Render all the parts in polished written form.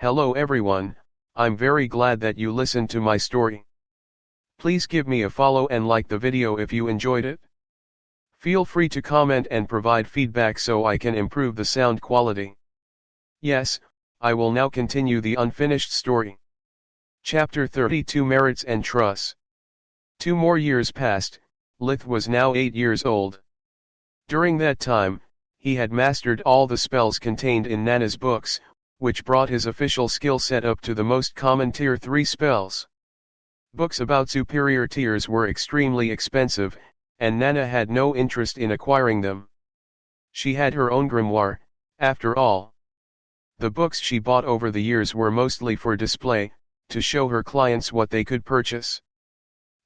Hello everyone, I'm very glad that you listened to my story. Please give me a follow and like the video if you enjoyed it. Feel free to comment and provide feedback so I can improve the sound quality. Yes, I will now continue the unfinished story. Chapter 32 Merits and Truss. 2 more years passed. Lith was now 8 years old. During that time, he had mastered all the spells contained in Nana's books, which brought his official skill set up to the most common Tier 3 spells. Books about superior tiers were extremely expensive, and Nana had no interest in acquiring them. She had her own grimoire, after all. The books she bought over the years were mostly for display, to show her clients what they could purchase.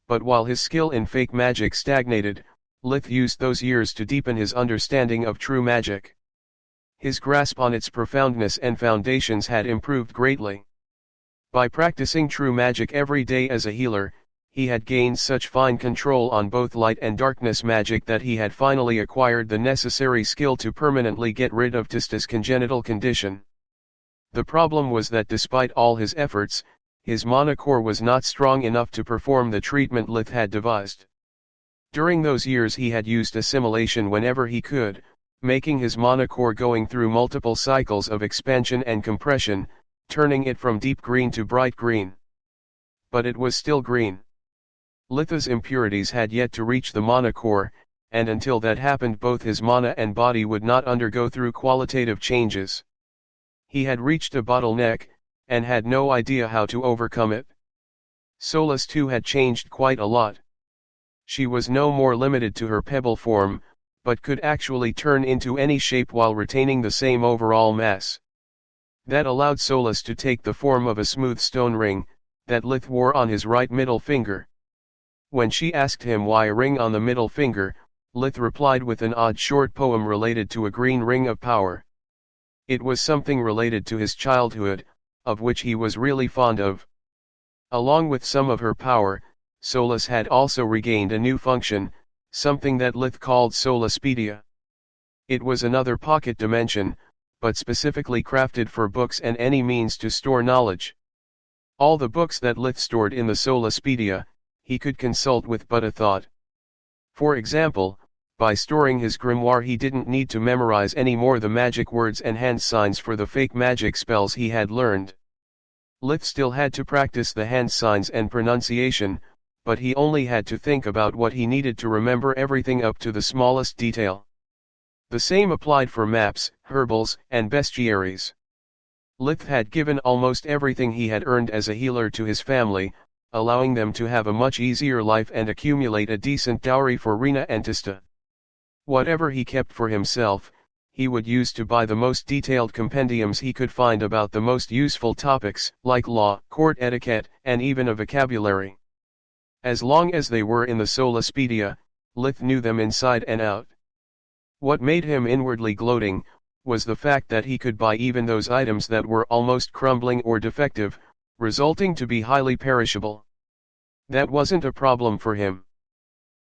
But while his skill in fake magic stagnated, Lith used those years to deepen his understanding of true magic. His grasp on its profoundness and foundations had improved greatly. By practicing true magic every day as a healer, he had gained such fine control on both light and darkness magic that he had finally acquired the necessary skill to permanently get rid of Tista's congenital condition. The problem was that despite all his efforts, his mana core was not strong enough to perform the treatment Lith had devised. During those years he had used assimilation whenever he could, making his mana core going through multiple cycles of expansion and compression, turning it from deep green to bright green. But it was still green. Litha's impurities had yet to reach the mana core, and until that happened both his mana and body would not undergo through qualitative changes. He had reached a bottleneck, and had no idea how to overcome it. Solas too had changed quite a lot. She was no more limited to her pebble form, but could actually turn into any shape while retaining the same overall mass. That allowed Solas to take the form of a smooth stone ring, that Lith wore on his right middle finger. When she asked him why a ring on the middle finger, Lith replied with an odd short poem related to a green ring of power. It was something related to his childhood, of which he was really fond of. Along with some of her power, Solas had also regained a new function, something that Lith called Solaspedia. It was another pocket dimension, but specifically crafted for books and any means to store knowledge. All the books that Lith stored in the Solaspedia, he could consult with but a thought. For example, by storing his grimoire he didn't need to memorize any more the magic words and hand signs for the fake magic spells he had learned. Lith still had to practice the hand signs and pronunciation, but he only had to think about what he needed to remember everything up to the smallest detail. The same applied for maps, herbals, and bestiaries. Lith had given almost everything he had earned as a healer to his family, allowing them to have a much easier life and accumulate a decent dowry for Rena and Tista. Whatever he kept for himself, he would use to buy the most detailed compendiums he could find about the most useful topics, like law, court etiquette, and even a vocabulary. As long as they were in the Solaspedia, Lith knew them inside and out. What made him inwardly gloating, was the fact that he could buy even those items that were almost crumbling or defective, resulting to be highly perishable. That wasn't a problem for him.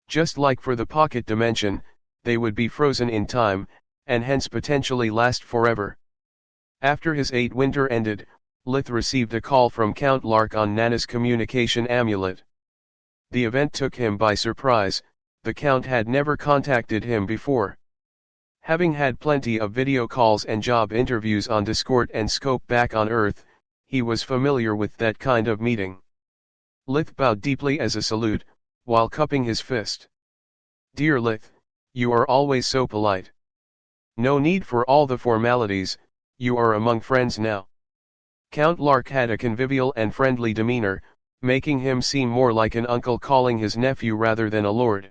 Just like for the pocket dimension, they would be frozen in time, and hence potentially last forever. After his 8th winter ended, Lith received a call from Count Lark on Nana's communication amulet. The event took him by surprise. The Count had never contacted him before. Having had plenty of video calls and job interviews on Discord and Scope back on Earth, he was familiar with that kind of meeting. Lith bowed deeply as a salute, while cupping his fist. "Dear Lith, you are always so polite. No need for all the formalities, you are among friends now." Count Lark had a convivial and friendly demeanor, making him seem more like an uncle calling his nephew rather than a lord.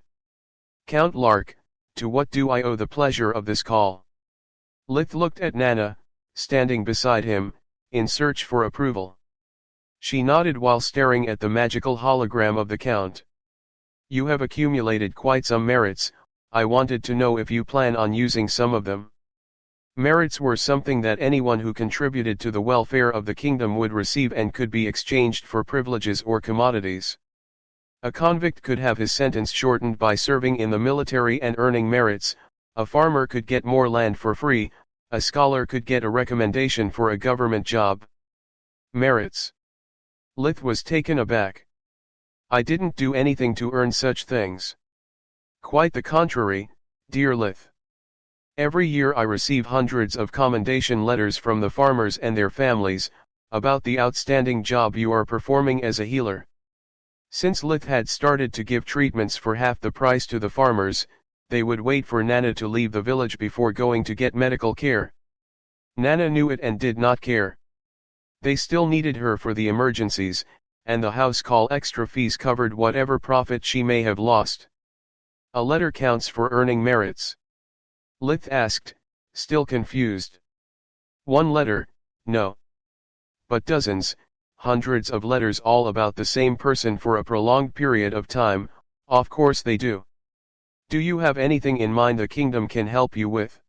"Count Lark, to what do I owe the pleasure of this call?" Lith looked at Nana, standing beside him, in search for approval. She nodded while staring at the magical hologram of the Count. "You have accumulated quite some merits, I wanted to know if you plan on using some of them." Merits were something that anyone who contributed to the welfare of the kingdom would receive and could be exchanged for privileges or commodities. A convict could have his sentence shortened by serving in the military and earning merits, a farmer could get more land for free, a scholar could get a recommendation for a government job. Merits. Lith was taken aback. I didn't do anything to earn such things. Quite the contrary, dear Lith. Every year I receive hundreds of commendation letters from the farmers and their families, about the outstanding job you are performing as a healer. Since Lith had started to give treatments for half the price to the farmers, they would wait for Nana to leave the village before going to get medical care. Nana knew it and did not care. They still needed her for the emergencies, and the house call extra fees covered whatever profit she may have lost. A letter counts for earning merits? Lith asked, still confused. One letter, no. But dozens, hundreds of letters all about the same person for a prolonged period of time, of course they do. Do you have anything in mind the kingdom can help you with?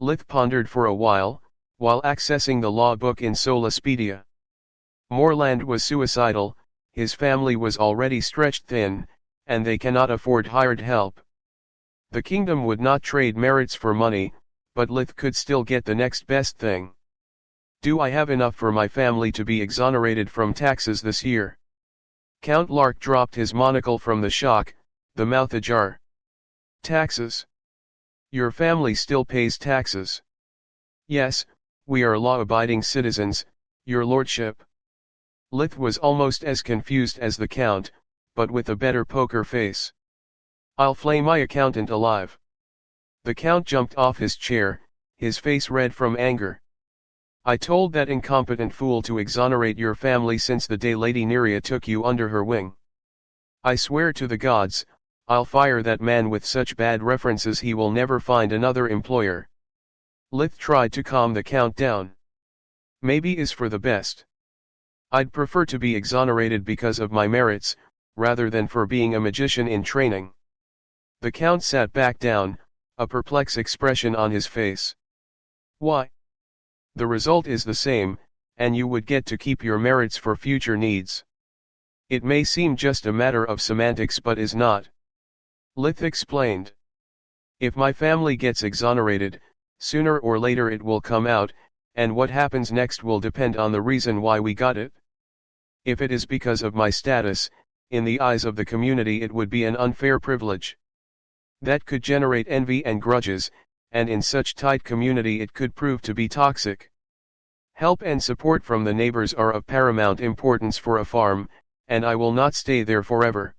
Lith pondered for a while accessing the law book in Solaspedia. Moreland was suicidal, his family was already stretched thin, and they cannot afford hired help. The kingdom would not trade merits for money, but Lith could still get the next best thing. Do I have enough for my family to be exonerated from taxes this year? Count Lark dropped his monocle from the shock, the mouth ajar. Taxes? Your family still pays taxes? Yes, we are law-abiding citizens, your lordship. Lith was almost as confused as the count, but with a better poker face. I'll flay my accountant alive. The count jumped off his chair, his face red from anger. I told that incompetent fool to exonerate your family since the day Lady Neria took you under her wing. I swear to the gods, I'll fire that man with such bad references he will never find another employer. Lith tried to calm the count down. Maybe is for the best. I'd prefer to be exonerated because of my merits, rather than for being a magician in training. The count sat back down, a perplexed expression on his face. Why? The result is the same, and you would get to keep your merits for future needs. It may seem just a matter of semantics but is not. Lith explained. If my family gets exonerated, sooner or later it will come out, and what happens next will depend on the reason why we got it. If it is because of my status, in the eyes of the community it would be an unfair privilege. That could generate envy and grudges, and in such tight community it could prove to be toxic. Help and support from the neighbors are of paramount importance for a farm, and I will not stay there forever.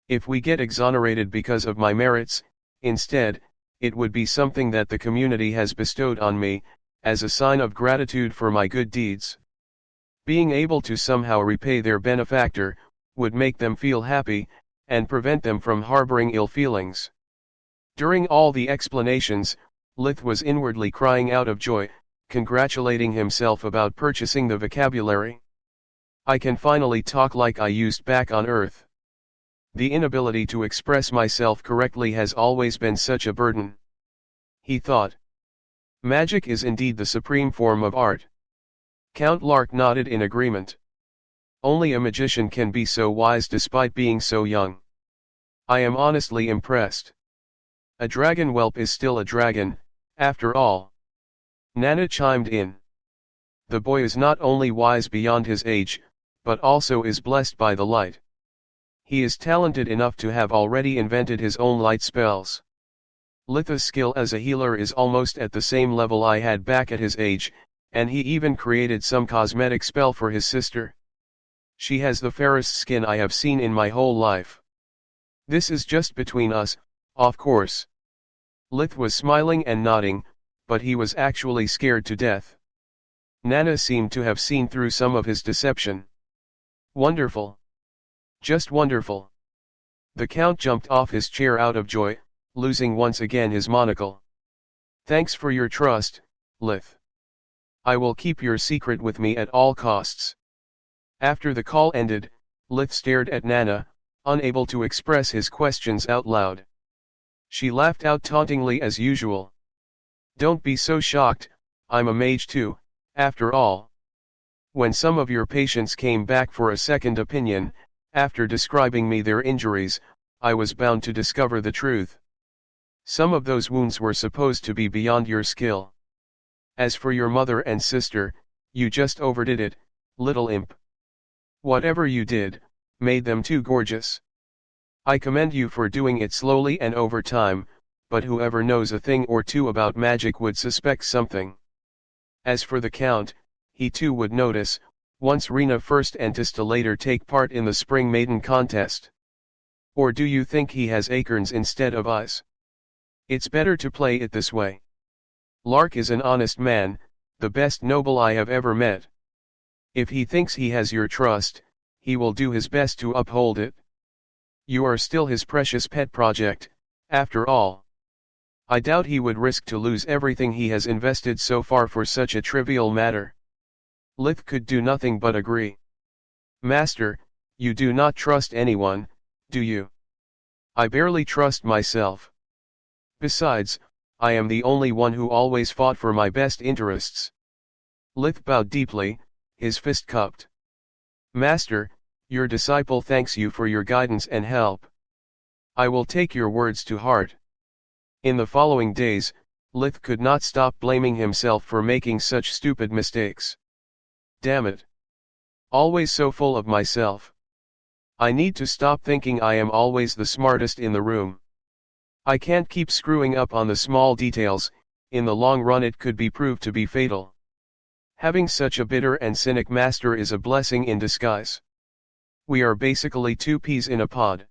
If we get exonerated because of my merits, instead, it would be something that the community has bestowed on me, as a sign of gratitude for my good deeds. Being able to somehow repay their benefactor, would make them feel happy, and prevent them from harboring ill feelings. During all the explanations, Lith was inwardly crying out of joy, congratulating himself about purchasing the vocabulary. I can finally talk like I used back on Earth. The inability to express myself correctly has always been such a burden. He thought. Magic is indeed the supreme form of art. Count Lark nodded in agreement. Only a magician can be so wise despite being so young. I am honestly impressed. A dragon whelp is still a dragon, after all. Nana chimed in. The boy is not only wise beyond his age, but also is blessed by the light. He is talented enough to have already invented his own light spells. Litha's skill as a healer is almost at the same level I had back at his age, and he even created some cosmetic spell for his sister. She has the fairest skin I have seen in my whole life. This is just between us, of course. Lith was smiling and nodding, but he was actually scared to death. Nana seemed to have seen through some of his deception. Wonderful. Just wonderful. The count jumped off his chair out of joy, losing once again his monocle. Thanks for your trust, Lith. I will keep your secret with me at all costs. After the call ended, Lith stared at Nana, unable to express his questions out loud. She laughed out tauntingly as usual. Don't be so shocked, I'm a mage too, after all. When some of your patients came back for a second opinion, after describing me their injuries, I was bound to discover the truth. Some of those wounds were supposed to be beyond your skill. As for your mother and sister, you just overdid it, Little imp. Whatever you did, made them too gorgeous. I commend you for doing it slowly and over time, but whoever knows a thing or two about magic would suspect something. As for the Count, he too would notice, once Rena first and Tista later take part in the Spring Maiden contest. Or do you think he has acorns instead of eyes? It's better to play it this way. Lark is an honest man, the best noble I have ever met. If he thinks he has your trust, he will do his best to uphold it. You are still his precious pet project, after all. I doubt he would risk to lose everything he has invested so far for such a trivial matter. Lith could do nothing but agree. Master, you do not trust anyone, do you? I barely trust myself. Besides, I am the only one who always fought for my best interests. Lith bowed deeply, his fist cupped. Master, your disciple thanks you for your guidance and help. I will take your words to heart. In the following days, Lith could not stop blaming himself for making such stupid mistakes. Damn it. Always so full of myself. I need to stop thinking I am always the smartest in the room. I can't keep screwing up on the small details, in the long run it could be proved to be fatal. Having such a bitter and cynic master is a blessing in disguise. We are basically two peas in a pod.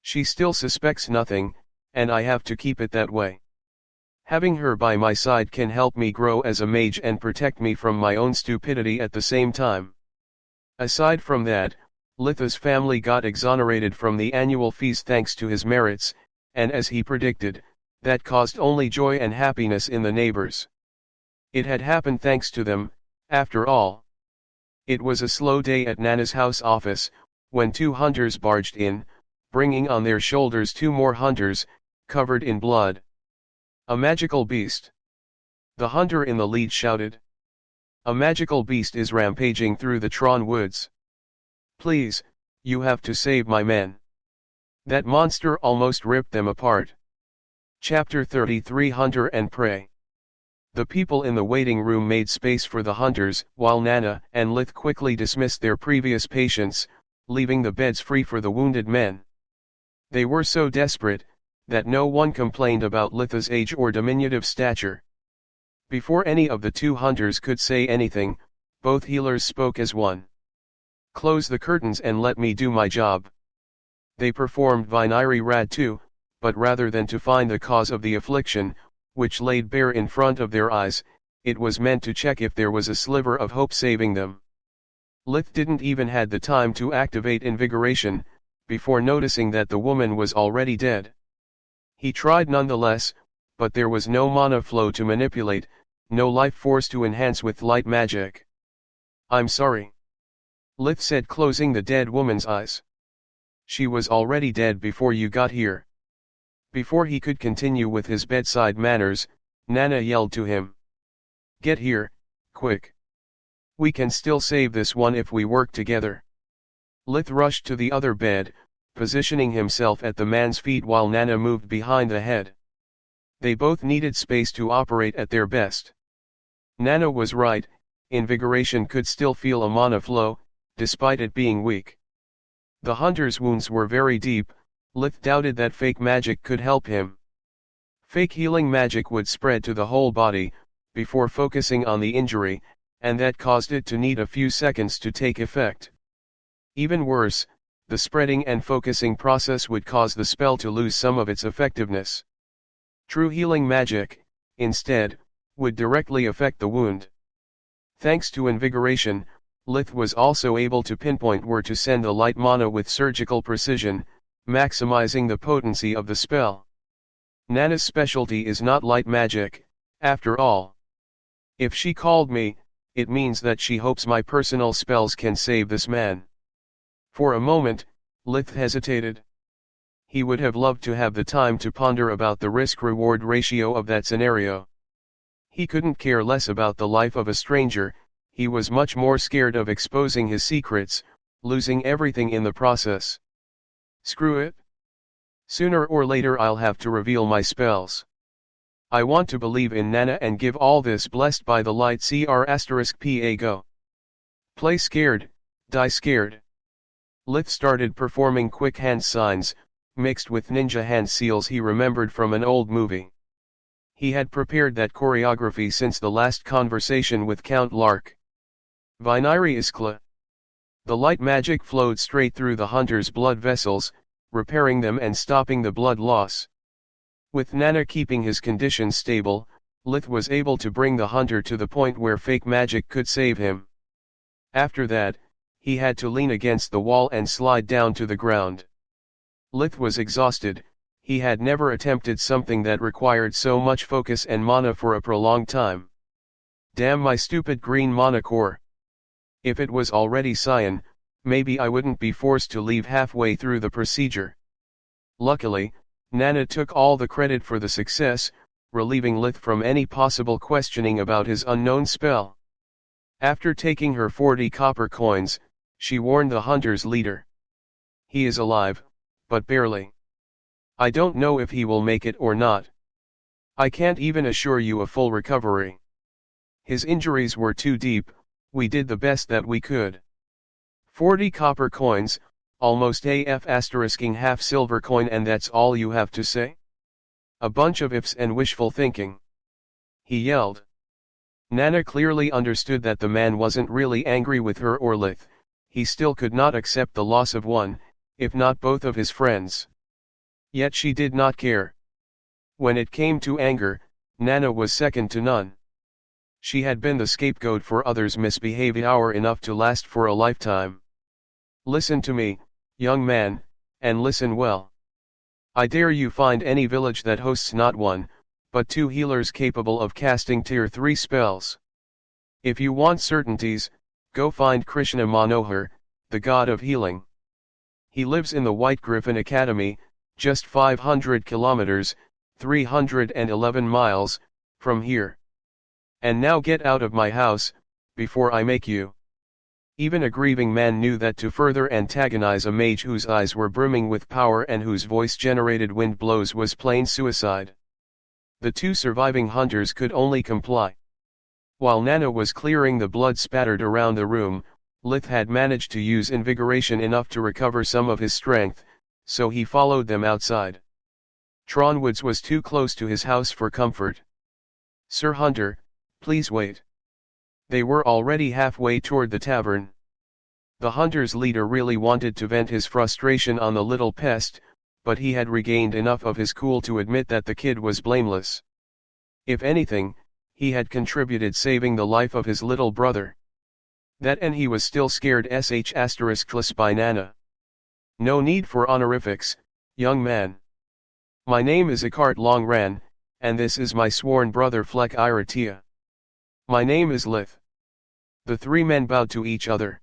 She still suspects nothing, and I have to keep it that way. Having her by my side can help me grow as a mage and protect me from my own stupidity at the same time. Aside from that, Litha's family got exonerated from the annual fees thanks to his merits, and as he predicted, that caused only joy and happiness in the neighbors. It had happened thanks to them, after all. It was a slow day at Nana's house office, when two hunters barged in, bringing on their shoulders two more hunters, covered in blood. A magical beast. The hunter in the lead shouted. A magical beast is rampaging through the Tron woods. Please, you have to save my men. That monster almost ripped them apart. Chapter 33 Hunter and Prey. The people in the waiting room made space for the hunters, while Nana and Lith quickly dismissed their previous patients, leaving the beds free for the wounded men. They were so desperate, that no one complained about Litha's age or diminutive stature. Before any of the two hunters could say anything, both healers spoke as one. Close the curtains and let me do my job. They performed Viniri Rad too, but rather than to find the cause of the affliction, which laid bare in front of their eyes, it was meant to check if there was a sliver of hope saving them. Lith didn't even had the time to activate invigoration, before noticing that the woman was already dead. He tried nonetheless, but there was no mana flow to manipulate, no life force to enhance with light magic. I'm sorry. Lith said, closing the dead woman's eyes. She was already dead before you got here. Before he could continue with his bedside manners, Nana yelled to him. Get here, quick. We can still save this one if we work together. Lith rushed to the other bed, positioning himself at the man's feet while Nana moved behind the head. They both needed space to operate at their best. Nana was right, invigoration could still feel a mana flow, despite it being weak. The hunter's wounds were very deep. Lith doubted that fake magic could help him. Fake healing magic would spread to the whole body, before focusing on the injury, and that caused it to need a few seconds to take effect. Even worse, the spreading and focusing process would cause the spell to lose some of its effectiveness. True healing magic, instead, would directly affect the wound. Thanks to invigoration, Lith was also able to pinpoint where to send the light mana with surgical precision, maximizing the potency of the spell. Nana's specialty is not light magic, after all. If she called me, it means that she hopes my personal spells can save this man. For a moment, Lith hesitated. He would have loved to have the time to ponder about the risk-reward ratio of that scenario. He couldn't care less about the life of a stranger, he was much more scared of exposing his secrets, losing everything in the process. Screw it. Sooner or later I'll have to reveal my spells. I want to believe in Nana and give all this blessed by the light CR*PA go. Play scared, die scared. Lith started performing quick hand signs, mixed with ninja hand seals he remembered from an old movie. He had prepared that choreography since the last conversation with Count Lark. Viniri Iskla. The light magic flowed straight through the hunter's blood vessels, repairing them and stopping the blood loss. With Nana keeping his condition stable, Lith was able to bring the hunter to the point where fake magic could save him. After that, he had to lean against the wall and slide down to the ground. Lith was exhausted. He had never attempted something that required so much focus and mana for a prolonged time. Damn my stupid green mana core. If it was already cyan, maybe I wouldn't be forced to leave halfway through the procedure. Luckily, Nana took all the credit for the success, relieving Lith from any possible questioning about his unknown spell. After taking her 40 copper coins, she warned the hunter's leader. He is alive, but barely. I don't know if he will make it or not. I can't even assure you a full recovery. His injuries were too deep. We did the best that we could. 40 copper coins, almost AF *ing half silver coin, and that's all you have to say? A bunch of ifs and wishful thinking. He yelled. Nana clearly understood that the man wasn't really angry with her or Lith. He still could not accept the loss of one, if not both of his friends. Yet she did not care. When it came to anger, Nana was second to none. She had been the scapegoat for others' misbehavior enough to last for a lifetime. Listen to me, young man, and listen well. I dare you find any village that hosts not one, but 2 healers capable of casting tier 3 spells. If you want certainties, go find Krishna Manohar, the god of healing. He lives in the White Griffin Academy, just 500 kilometers, 311 miles, from here. And now get out of my house, before I make you. Even a grieving man knew that to further antagonize a mage whose eyes were brimming with power and whose voice generated wind blows was plain suicide. The 2 surviving hunters could only comply. While Nana was clearing the blood spattered around the room, Lith had managed to use invigoration enough to recover some of his strength, so he followed them outside. Tronwoods was too close to his house for comfort. Sir Hunter, please wait. They were already halfway toward the tavern. The hunter's leader really wanted to vent his frustration on the little pest, but he had regained enough of his cool to admit that the kid was blameless. If anything, he had contributed saving the life of his little brother. That, and he was still scared ** by Nana. No need for honorifics, young man. My name is Ikart Longran, and this is my sworn brother Fleck Iratia. My name is Lith. The 3 men bowed to each other.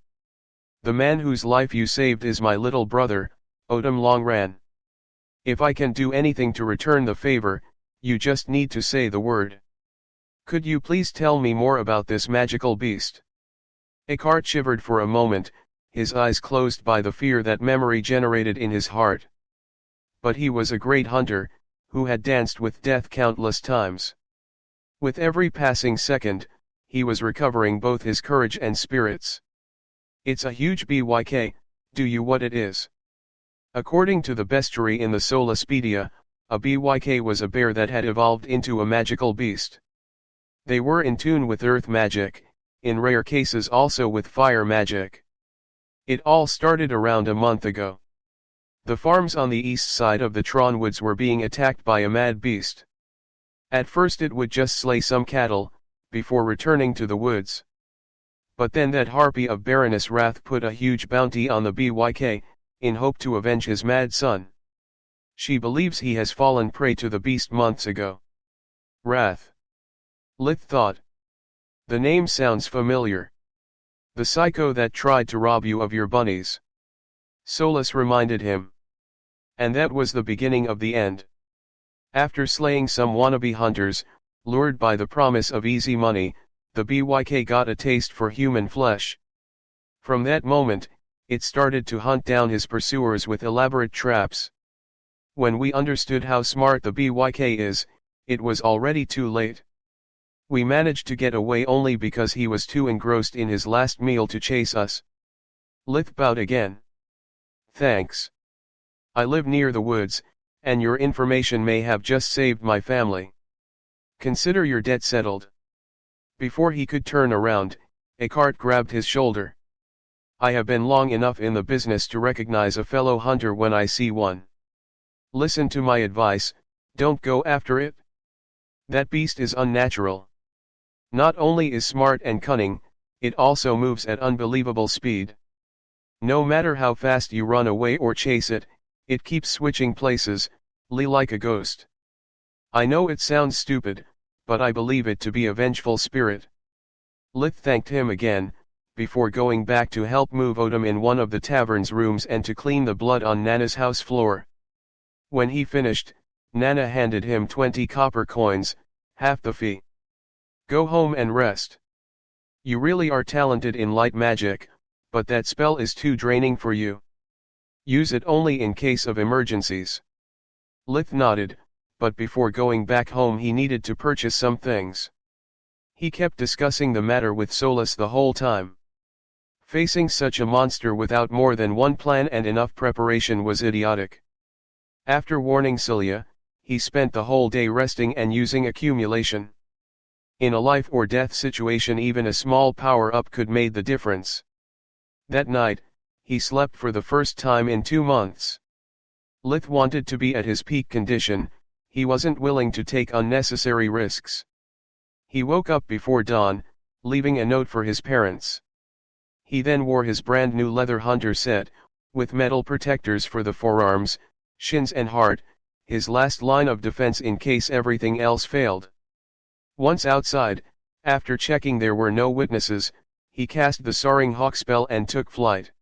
The man whose life you saved is my little brother, Odom Longran. If I can do anything to return the favor, you just need to say the word. Could you please tell me more about this magical beast? Ikart shivered for a moment, his eyes closed by the fear that memory generated in his heart. But he was a great hunter, who had danced with death countless times. With every passing second, he was recovering both his courage and spirits. It's a huge BYK, do you what it is? According to the bestiary in the Solaspedia, a BYK was a bear that had evolved into a magical beast. They were in tune with earth magic, in rare cases also with fire magic. It all started around a month ago. The farms on the east side of the Tronwoods were being attacked by a mad beast. At first it would just slay some cattle, before returning to the woods. But then that harpy of Baroness Wrath put a huge bounty on the BYK, in hope to avenge his mad son. She believes he has fallen prey to the beast months ago. Wrath. Lith thought. The name sounds familiar. The psycho that tried to rob you of your bunnies. Solus reminded him. And that was the beginning of the end. After slaying some wannabe hunters, lured by the promise of easy money, the BYK got a taste for human flesh. From that moment, it started to hunt down his pursuers with elaborate traps. When we understood how smart the BYK is, it was already too late. We managed to get away only because he was too engrossed in his last meal to chase us. Lith bowed again. Thanks. I live near the woods, and your information may have just saved my family. Consider your debt settled. Before he could turn around, a cart grabbed his shoulder. I have been long enough in the business to recognize a fellow hunter when I see one. Listen to my advice, don't go after it. That beast is unnatural. Not only is smart and cunning, it also moves at unbelievable speed. No matter how fast you run away or chase it, it keeps switching places, like a ghost. I know it sounds stupid, but I believe it to be a vengeful spirit. Lith thanked him again, before going back to help move Odom in one of the tavern's rooms and to clean the blood on Nana's house floor. When he finished, Nana handed him 20 copper coins, half the fee. Go home and rest. You really are talented in light magic, but that spell is too draining for you. Use it only in case of emergencies. Lith nodded, but before going back home he needed to purchase some things. He kept discussing the matter with Solus the whole time. Facing such a monster without more than one plan and enough preparation was idiotic. After warning Cilia, he spent the whole day resting and using accumulation. In a life or death situation even a small power-up could make the difference. That night, he slept for the first time in 2 months. Lith wanted to be at his peak condition, he wasn't willing to take unnecessary risks. He woke up before dawn, leaving a note for his parents. He then wore his brand new leather hunter set, with metal protectors for the forearms, shins and heart, his last line of defense in case everything else failed. Once outside, after checking there were no witnesses, he cast the soaring hawk spell and took flight.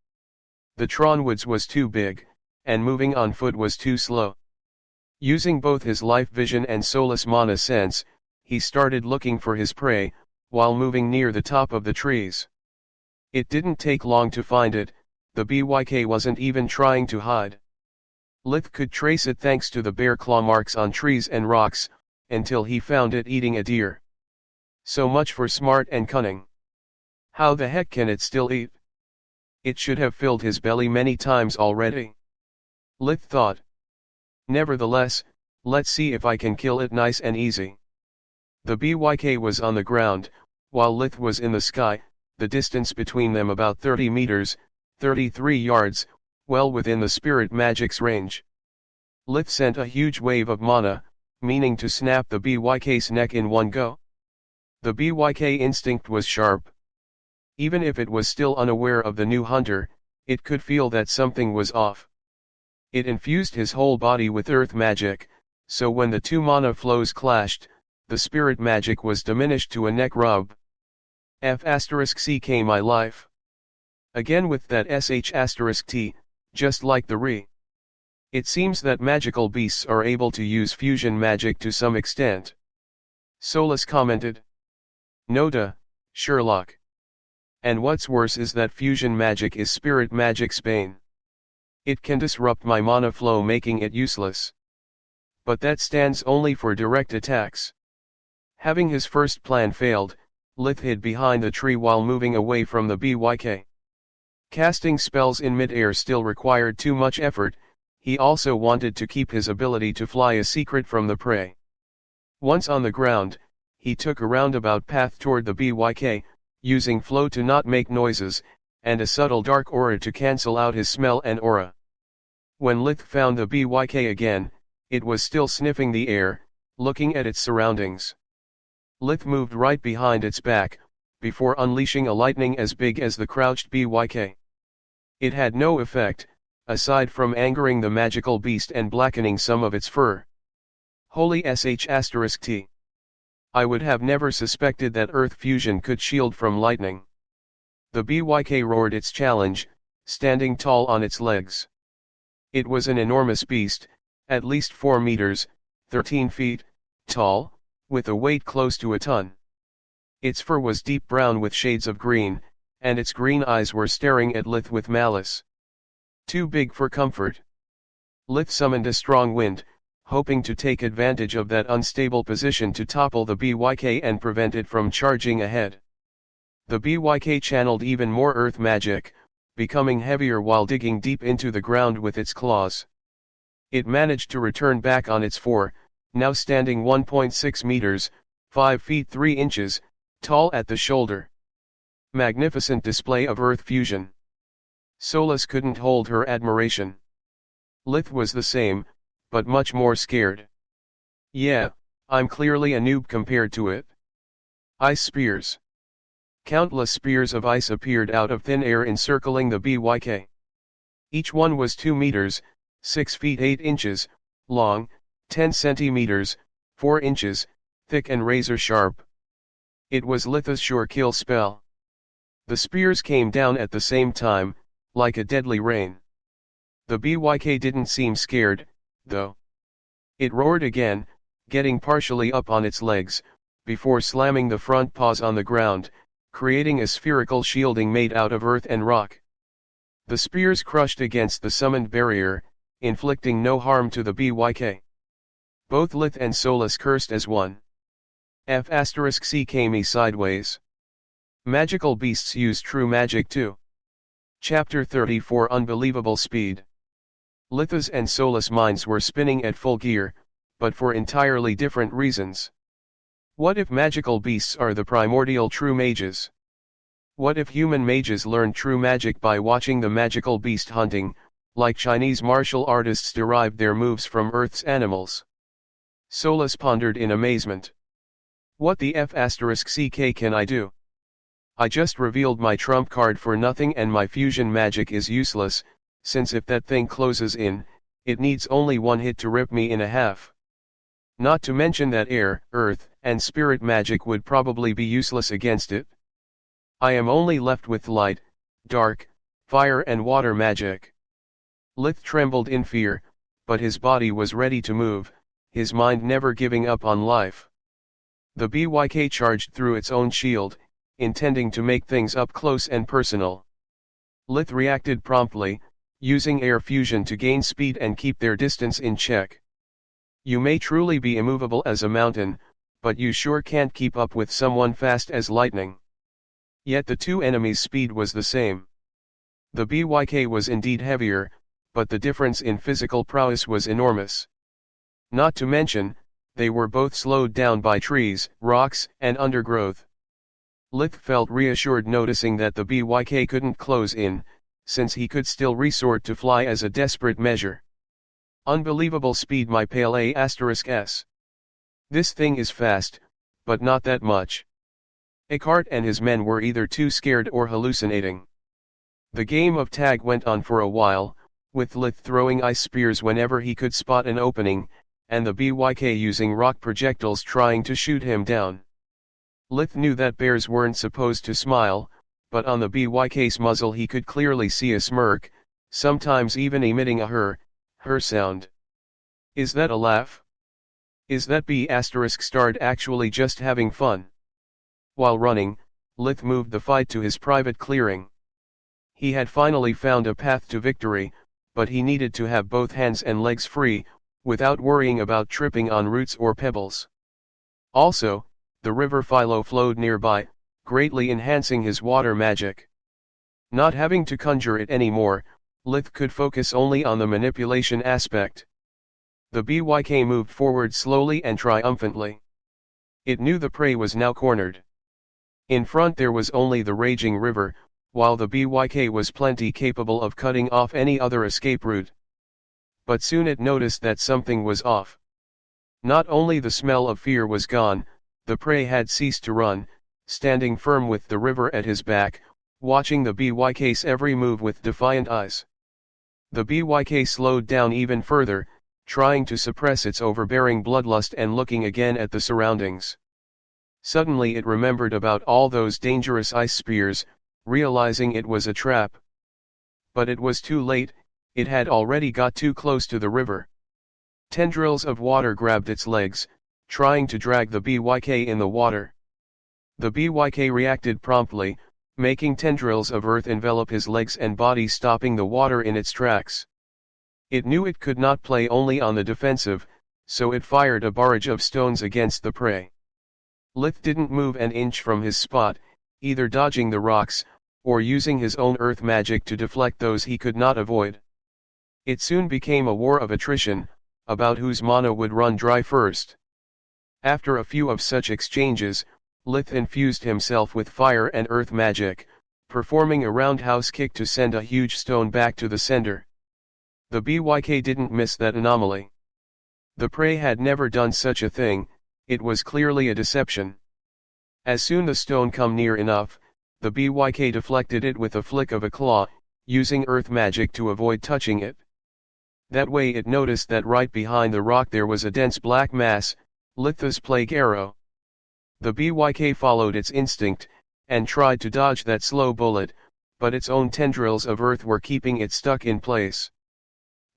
The Tronwoods was too big, and moving on foot was too slow. Using both his life vision and Solus mana sense, he started looking for his prey, while moving near the top of the trees. It didn't take long to find it, the BYK wasn't even trying to hide. Lith could trace it thanks to the bear claw marks on trees and rocks, until he found it eating a deer. So much for smart and cunning. How the heck can it still eat? It should have filled his belly many times already. Lith thought. Nevertheless, let's see if I can kill it nice and easy. The BYK was on the ground, while Lith was in the sky, the distance between them about 30 meters, 33 yards, well within the spirit magic's range. Lith sent a huge wave of mana, meaning to snap the BYK's neck in one go. The BYK instinct was sharp. Even if it was still unaware of the new hunter, it could feel that something was off. It infused his whole body with earth magic, so when the two mana flows clashed, the spirit magic was diminished to a neck rub. F*** my life. Again with that sh*t, just like the re. It seems that magical beasts are able to use fusion magic to some extent. Solus commented. Noda, Sherlock. And what's worse is that fusion magic is spirit magic's bane. It can disrupt my mana flow making it useless. But that stands only for direct attacks. Having his first plan failed, Lith hid behind the tree while moving away from the BYK. Casting spells in mid-air still required too much effort, he also wanted to keep his ability to fly a secret from the prey. Once on the ground, he took a roundabout path toward the BYK, using flow to not make noises, and a subtle dark aura to cancel out his smell and aura. When Lith found the BYK again, it was still sniffing the air, looking at its surroundings. Lith moved right behind its back, before unleashing a lightning as big as the crouched BYK. It had no effect, aside from angering the magical beast and blackening some of its fur. Holy sh*t. I would have never suspected that earth fusion could shield from lightning. The BYK roared its challenge, standing tall on its legs. It was an enormous beast, at least 4 meters, 13 feet, tall, with a weight close to a ton. Its fur was deep brown with shades of green, and its green eyes were staring at Lith with malice. Too big for comfort. Lith summoned a strong wind, hoping to take advantage of that unstable position to topple the BYK and prevent it from charging ahead. The BYK channeled even more earth magic, becoming heavier while digging deep into the ground with its claws. It managed to return back on its four, now standing 1.6 meters, 5 feet 3 inches, tall at the shoulder. Magnificent display of earth fusion. Solus couldn't hold her admiration. Lith was the same, but much more scared. Yeah, I'm clearly a noob compared to it. Ice spears. Countless spears of ice appeared out of thin air encircling the BYK. Each one was 2 meters, 6 feet 8 inches, long, 10 centimeters, 4 inches, thick and razor sharp. It was Litha's sure kill spell. The spears came down at the same time, like a deadly rain. The BYK didn't seem scared, though. It roared again, getting partially up on its legs, before slamming the front paws on the ground, creating a spherical shielding made out of earth and rock. The spears crushed against the summoned barrier, inflicting no harm to the BYK. Both Lith and Solus cursed as one. F*** came me sideways. Magical beasts use true magic too. Chapter 34 Unbelievable Speed. Litha's and Solus' minds were spinning at full gear, but for entirely different reasons. What if magical beasts are the primordial true mages? What if human mages learn true magic by watching the magical beast hunting, like Chinese martial artists derived their moves from Earth's animals? Solus pondered in amazement. What the F*** can I do? I just revealed my trump card for nothing and my fusion magic is useless, since if that thing closes in, it needs only one hit to rip me in half. Not to mention that air, earth, and spirit magic would probably be useless against it. I am only left with light, dark, fire and water magic. Lith trembled in fear, but his body was ready to move, his mind never giving up on life. The BYK charged through its own shield, intending to make things up close and personal. Lith reacted promptly, using air fusion to gain speed and keep their distance in check. You may truly be immovable as a mountain, but you sure can't keep up with someone fast as lightning. Yet the two enemies' speed was the same. The BYK was indeed heavier, but the difference in physical prowess was enormous. Not to mention, they were both slowed down by trees, rocks, and undergrowth. Lith felt reassured noticing that the BYK couldn't close in, since he could still resort to fly as a desperate measure. Unbelievable speed, my pale **s. This thing is fast, but not that much. Eckhart and his men were either too scared or hallucinating. The game of tag went on for a while, with Lith throwing ice spears whenever he could spot an opening, and the BYK using rock projectiles trying to shoot him down. Lith knew that bears weren't supposed to smile, but on the BYK's muzzle he could clearly see a smirk, sometimes even emitting a her sound. Is that a laugh? Is that B***starred actually just having fun? While running, Lith moved the fight to his private clearing. He had finally found a path to victory, but he needed to have both hands and legs free, without worrying about tripping on roots or pebbles. Also, the river Philo flowed nearby, greatly enhancing his water magic. Not having to conjure it anymore, Lith could focus only on the manipulation aspect. The BYK moved forward slowly and triumphantly. It knew the prey was now cornered. In front there was only the raging river, while the BYK was plenty capable of cutting off any other escape route. But soon it noticed that something was off. Not only the smell of fear was gone, the prey had ceased to run, standing firm with the river at his back, watching the BYK's every move with defiant eyes. The BYK slowed down even further, trying to suppress its overbearing bloodlust and looking again at the surroundings. Suddenly it remembered about all those dangerous ice spears, realizing it was a trap. But it was too late, it had already got too close to the river. Tendrils of water grabbed its legs, trying to drag the BYK in the water. The BYK reacted promptly, making tendrils of earth envelop his legs and body, stopping the water in its tracks. It knew it could not play only on the defensive, so it fired a barrage of stones against the prey. Lith didn't move an inch from his spot, either dodging the rocks, or using his own earth magic to deflect those he could not avoid. It soon became a war of attrition, about whose mana would run dry first. After a few of such exchanges, Lith infused himself with fire and earth magic, performing a roundhouse kick to send a huge stone back to the sender. The BYK didn't miss that anomaly. The prey had never done such a thing, it was clearly a deception. As soon the stone come near enough, the BYK deflected it with a flick of a claw, using earth magic to avoid touching it. That way it noticed that right behind the rock there was a dense black mass, Lith's plague arrow. The BYK followed its instinct, and tried to dodge that slow bullet, but its own tendrils of earth were keeping it stuck in place.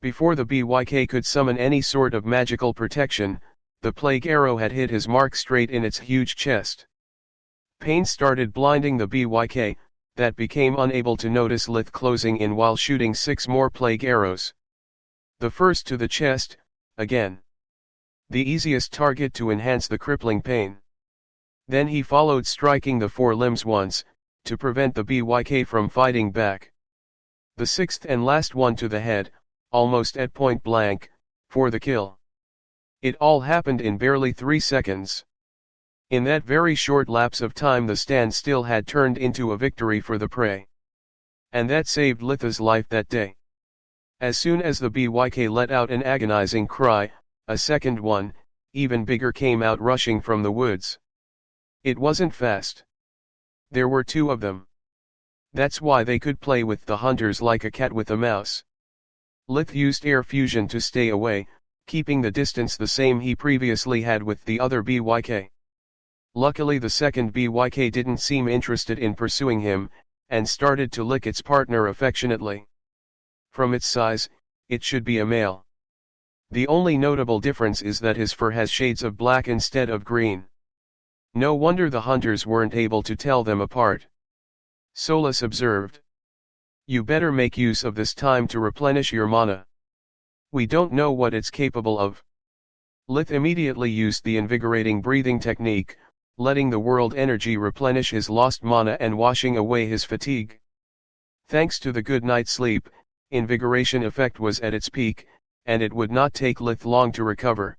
Before the BYK could summon any sort of magical protection, the plague arrow had hit his mark straight in its huge chest. Pain started blinding the BYK, that became unable to notice Lith closing in while shooting 6 more plague arrows. The first to the chest, again. The easiest target to enhance the crippling pain. Then he followed striking the 4 limbs once, to prevent the BYK from fighting back. The 6th and last one to the head, almost at point blank, for the kill. It all happened in barely 3 seconds. In that very short lapse of time the standstill had turned into a victory for the prey. And that saved Lith's life that day. As soon as the BYK let out an agonizing cry, a second one, even bigger, came out rushing from the woods. It wasn't fast. There were 2 of them. That's why they could play with the hunters like a cat with a mouse. Lith used air fusion to stay away, keeping the distance the same he previously had with the other BYK. Luckily the second BYK didn't seem interested in pursuing him, and started to lick its partner affectionately. From its size, it should be a male. The only notable difference is that his fur has shades of black instead of green. No wonder the hunters weren't able to tell them apart. Solus observed. You better make use of this time to replenish your mana. We don't know what it's capable of. Lith immediately used the invigorating breathing technique, letting the world energy replenish his lost mana and washing away his fatigue. Thanks to the good night's sleep, invigoration effect was at its peak, and it would not take Lith long to recover.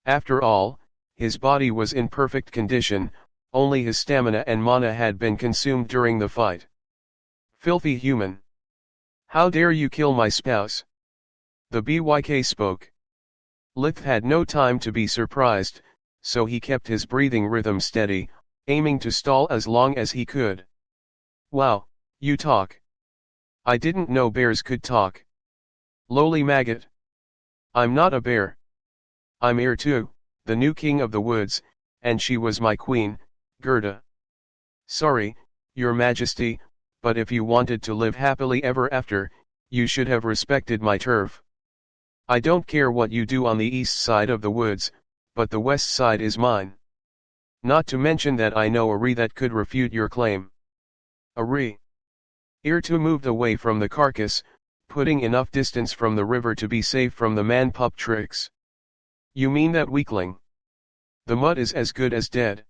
After all, his body was in perfect condition, only his stamina and mana had been consumed during the fight. Filthy human! How dare you kill my spouse? The BYK spoke. Lith had no time to be surprised, so he kept his breathing rhythm steady, aiming to stall as long as he could. Wow, you talk. I didn't know bears could talk. Lowly maggot. I'm not a bear. I'm Irtu, the new king of the woods, and she was my queen, Gerda. Sorry, your majesty, but if you wanted to live happily ever after, you should have respected my turf. I don't care what you do on the east side of the woods, but the west side is mine. Not to mention that I know a re that could refute your claim. A re. Irtu moved away from the carcass, putting enough distance from the river to be safe from the man-pup tricks. You mean that weakling? The mud is as good as dead.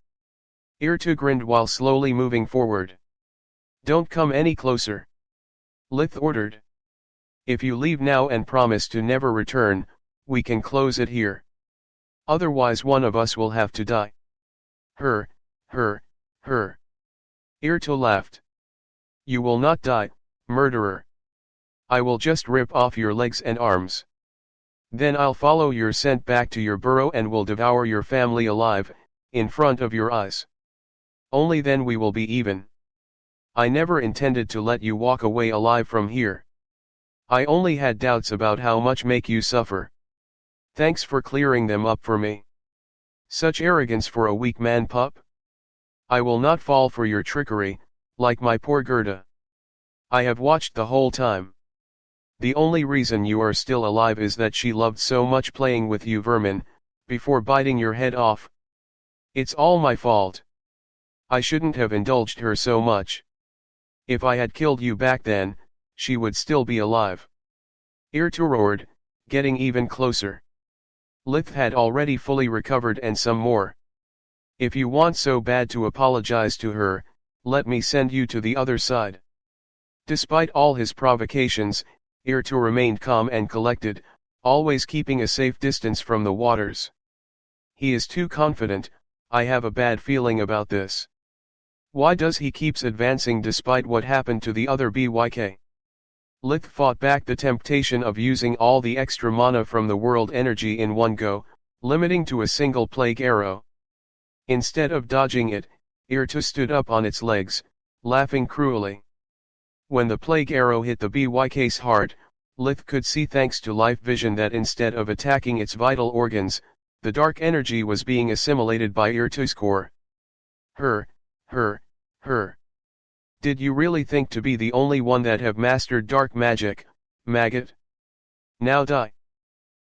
Irtu grinned while slowly moving forward. Don't come any closer. Lith ordered. If you leave now and promise to never return, we can close it here. Otherwise one of us will have to die. Her. Irtu laughed. You will not die, murderer. I will just rip off your legs and arms. Then I'll follow your scent back to your burrow and will devour your family alive, in front of your eyes. Only then we will be even. I never intended to let you walk away alive from here. I only had doubts about how much make you suffer. Thanks for clearing them up for me. Such arrogance for a weak man pup? I will not fall for your trickery, like my poor Gerda. I have watched the whole time. The only reason you are still alive is that she loved so much playing with you vermin, before biting your head off. It's all my fault. I shouldn't have indulged her so much. If I had killed you back then, she would still be alive. Irtu roared, getting even closer. Lith had already fully recovered and some more. If you want so bad to apologize to her, let me send you to the other side. Despite all his provocations, Irtu remained calm and collected, always keeping a safe distance from the waters. He is too confident, I have a bad feeling about this. Why does he keeps advancing despite what happened to the other BYK? Lith fought back the temptation of using all the extra mana from the world energy in one go, limiting to a single plague arrow. Instead of dodging it, Irtu stood up on its legs, laughing cruelly. When the plague arrow hit the BYK's heart, Lith could see thanks to life vision that instead of attacking its vital organs, the dark energy was being assimilated by Irtu's core. Her. Did you really think to be the only one that have mastered dark magic, maggot? Now die.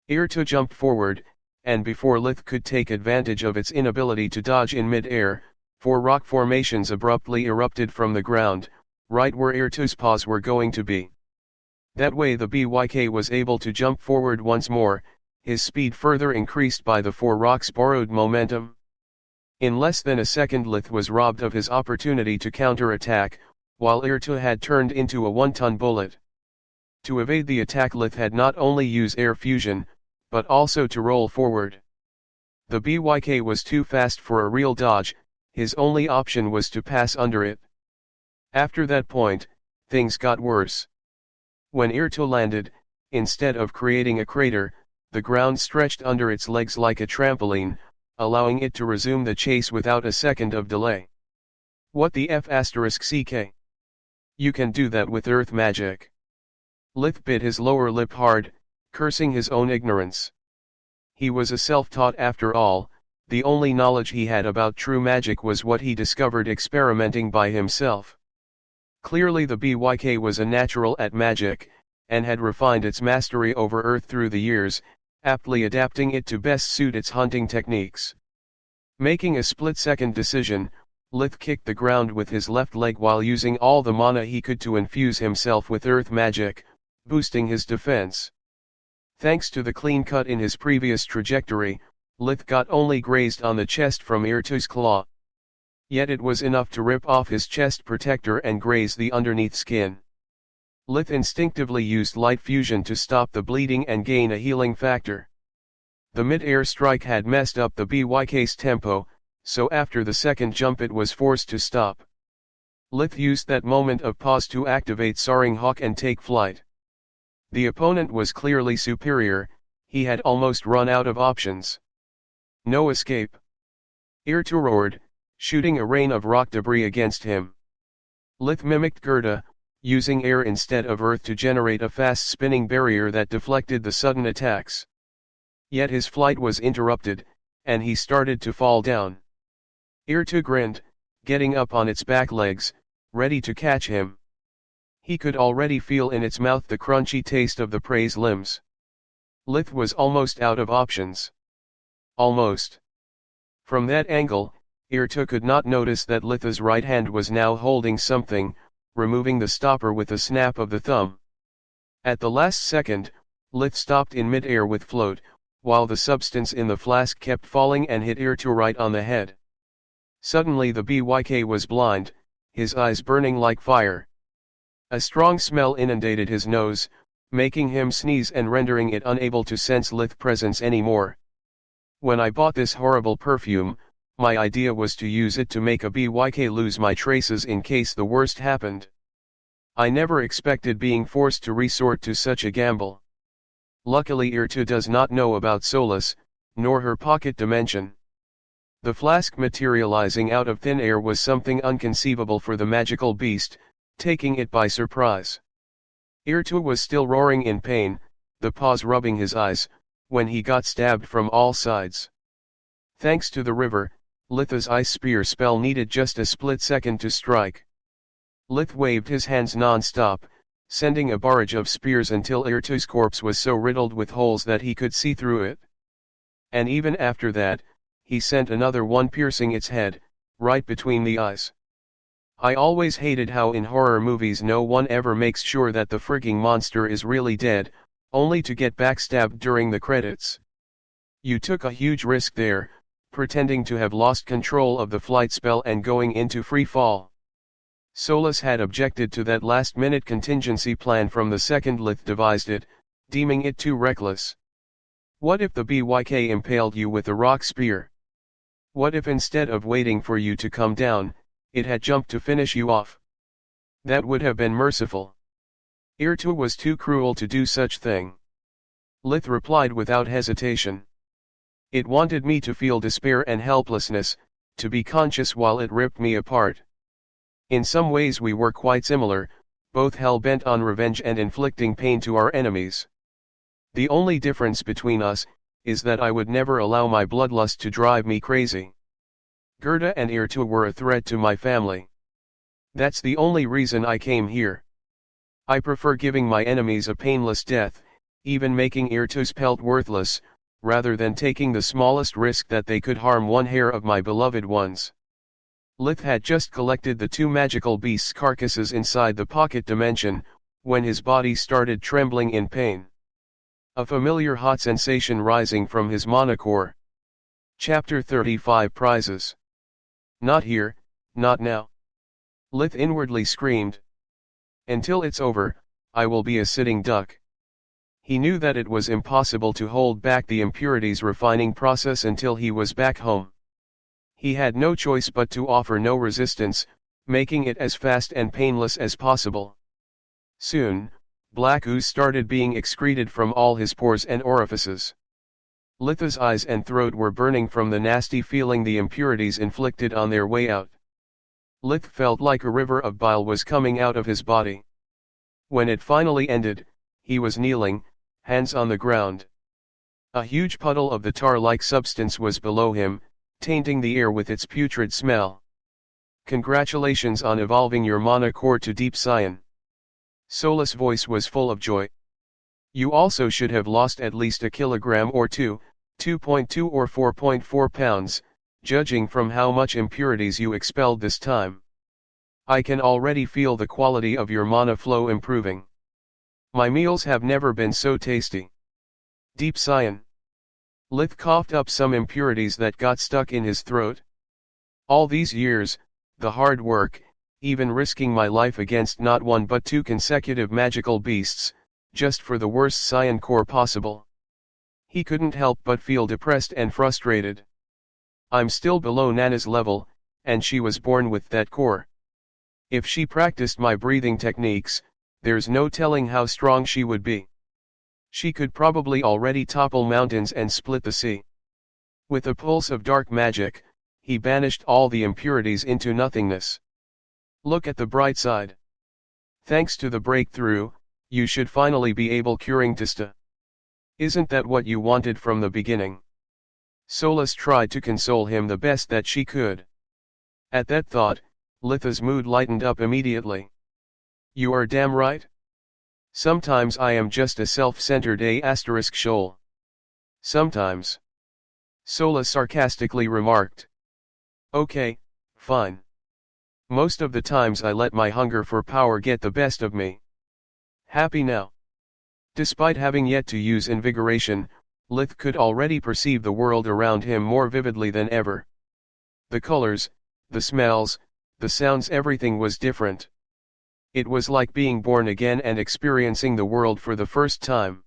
Irtu jumped forward, and before Lith could take advantage of its inability to dodge in mid-air, 4 rock formations abruptly erupted from the ground, right where Irtu's paws were going to be. That way the BYK was able to jump forward once more, his speed further increased by the 4 rocks' borrowed momentum. In less than a second Lith was robbed of his opportunity to counter-attack, while Irtu had turned into a 1-ton bullet. To evade the attack Lith had not only used air fusion, but also to roll forward. The BYK was too fast for a real dodge, his only option was to pass under it. After that point, things got worse. When Irtu landed, instead of creating a crater, the ground stretched under its legs like a trampoline, allowing it to resume the chase without a second of delay. What the F***ck? You can do that with earth magic. Lith bit his lower lip hard, cursing his own ignorance. He was a self-taught after all, the only knowledge he had about true magic was what he discovered experimenting by himself. Clearly the BYK was a natural at magic, and had refined its mastery over earth through the years, aptly adapting it to best suit its hunting techniques. Making a split-second decision, Lith kicked the ground with his left leg while using all the mana he could to infuse himself with earth magic, boosting his defense. Thanks to the clean cut in his previous trajectory, Lith got only grazed on the chest from Irtu's claw. Yet it was enough to rip off his chest protector and graze the underneath skin. Lith instinctively used light fusion to stop the bleeding and gain a healing factor. The mid-air strike had messed up the BYK's tempo, so after the second jump it was forced to stop. Lith used that moment of pause to activate Soaring Hawk and take flight. The opponent was clearly superior, he had almost run out of options. No escape. Irtu roared, shooting a rain of rock debris against him. Lith mimicked Gerda, using air instead of earth to generate a fast-spinning barrier that deflected the sudden attacks. Yet his flight was interrupted, and he started to fall down. Irtu grinned, getting up on its back legs, ready to catch him. He could already feel in its mouth the crunchy taste of the prey's limbs. Lith was almost out of options. Almost. From that angle, Irtu could not notice that Lith's right hand was now holding something, removing the stopper with a snap of the thumb. At the last second, Lith stopped in mid-air with float, while the substance in the flask kept falling and hit Irtu right on the head. Suddenly the BYK was blind, his eyes burning like fire. A strong smell inundated his nose, making him sneeze and rendering it unable to sense Lith's presence anymore. When I bought this horrible perfume, my idea was to use it to make a BYK lose my traces in case the worst happened. I never expected being forced to resort to such a gamble. Luckily Irtu does not know about Solace, nor her pocket dimension. The flask materializing out of thin air was something unconceivable for the magical beast, taking it by surprise. Irtu was still roaring in pain, the paws rubbing his eyes, when he got stabbed from all sides. Thanks to the river, Lith's ice spear spell needed just a split second to strike. Lith waved his hands non-stop, sending a barrage of spears until Irtu's corpse was so riddled with holes that he could see through it. And even after that, he sent another one piercing its head, right between the eyes. I always hated how in horror movies no one ever makes sure that the frigging monster is really dead, only to get backstabbed during the credits. You took a huge risk there, pretending to have lost control of the flight spell and going into free fall. Solus had objected to that last-minute contingency plan from the second Lith devised it, deeming it too reckless. What if the BYK impaled you with a rock spear? What if instead of waiting for you to come down, it had jumped to finish you off? That would have been merciful. Irtu was too cruel to do such thing. Lith replied without hesitation. It wanted me to feel despair and helplessness, to be conscious while it ripped me apart. In some ways we were quite similar, both hell-bent on revenge and inflicting pain to our enemies. The only difference between us, is that I would never allow my bloodlust to drive me crazy. Gerda and Irtu were a threat to my family. That's the only reason I came here. I prefer giving my enemies a painless death, even making Irtu's pelt worthless, rather than taking the smallest risk that they could harm one hair of my beloved ones. Lith had just collected the two magical beasts' carcasses inside the pocket dimension, when his body started trembling in pain. A familiar hot sensation rising from his monocore. Chapter 35 Prizes. Not here, not now. Lith inwardly screamed. Until it's over, I will be a sitting duck. He knew that it was impossible to hold back the impurities refining process until he was back home. He had no choice but to offer no resistance, making it as fast and painless as possible. Soon, black ooze started being excreted from all his pores and orifices. Litha's eyes and throat were burning from the nasty feeling the impurities inflicted on their way out. Lith felt like a river of bile was coming out of his body. When it finally ended, he was kneeling, hands on the ground. A huge puddle of the tar-like substance was below him, tainting the air with its putrid smell. Congratulations on evolving your monocore to deep cyan. Solus' voice was full of joy. You also should have lost at least a kilogram or two, 2.2 or 4.4 pounds, judging from how much impurities you expelled this time. I can already feel the quality of your mana flow improving. My meals have never been so tasty. Deep cyan. Lith coughed up some impurities that got stuck in his throat. All these years, the hard work, even risking my life against not one but two consecutive magical beasts, just for the worst cyan core possible. He couldn't help but feel depressed and frustrated. I'm still below Nana's level, and she was born with that core. If she practiced my breathing techniques, there's no telling how strong she would be. She could probably already topple mountains and split the sea. With a pulse of dark magic, he banished all the impurities into nothingness. Look at the bright side. Thanks to the breakthrough, you should finally be able curing Tista. Isn't that what you wanted from the beginning? Solus tried to console him the best that she could. At that thought, Litha's mood lightened up immediately. You are damn right. Sometimes I am just a self-centered shoal. Sometimes. Solus sarcastically remarked. Okay, fine. Most of the times I let my hunger for power get the best of me. Happy now. Despite having yet to use invigoration, Lith could already perceive the world around him more vividly than ever. The colors, the smells, the sounds, everything was different. It was like being born again and experiencing the world for the first time.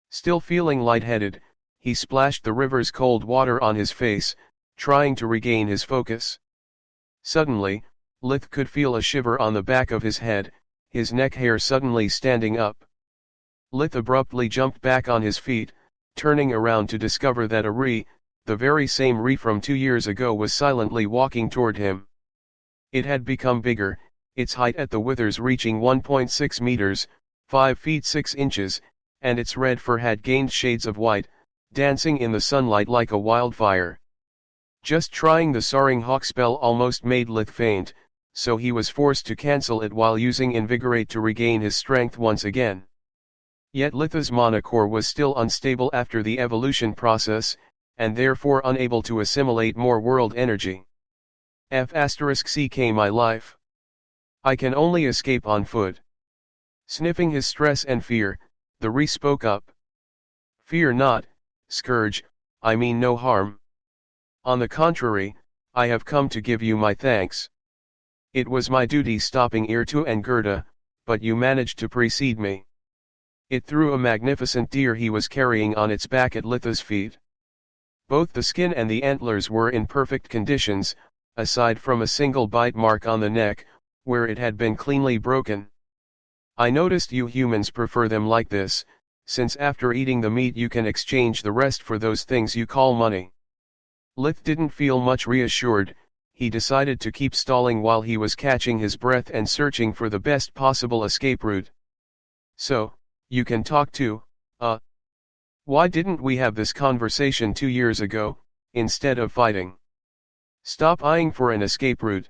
Still feeling lightheaded, he splashed the river's cold water on his face, trying to regain his focus. Suddenly, Lith could feel a shiver on the back of his head, his neck hair suddenly standing up. Lith abruptly jumped back on his feet, turning around to discover that a Ree, the very same Ree from 2 years ago, was silently walking toward him. It had become bigger, its height at the withers reaching 1.6 meters, 5 feet 6 inches, and its red fur had gained shades of white, dancing in the sunlight like a wildfire. Just trying the soaring hawk spell almost made Lith faint, so he was forced to cancel it while using Invigorate to regain his strength once again. Yet Litha's monocore was still unstable after the evolution process, and therefore unable to assimilate more world energy. F***ck my life. I can only escape on foot. Sniffing his stress and fear, the Ree spoke up. Fear not, Scourge, I mean no harm. On the contrary, I have come to give you my thanks. It was my duty stopping Irtu and Gerda, but you managed to precede me. It threw a magnificent deer he was carrying on its back at Litha's feet. Both the skin and the antlers were in perfect conditions, aside from a single bite mark on the neck, where it had been cleanly broken. I noticed you humans prefer them like this, since after eating the meat you can exchange the rest for those things you call money. Lith didn't feel much reassured. He decided to keep stalling while he was catching his breath and searching for the best possible escape route. So, you can talk too, why didn't we have this conversation 2 years ago, instead of fighting? Stop eyeing for an escape route.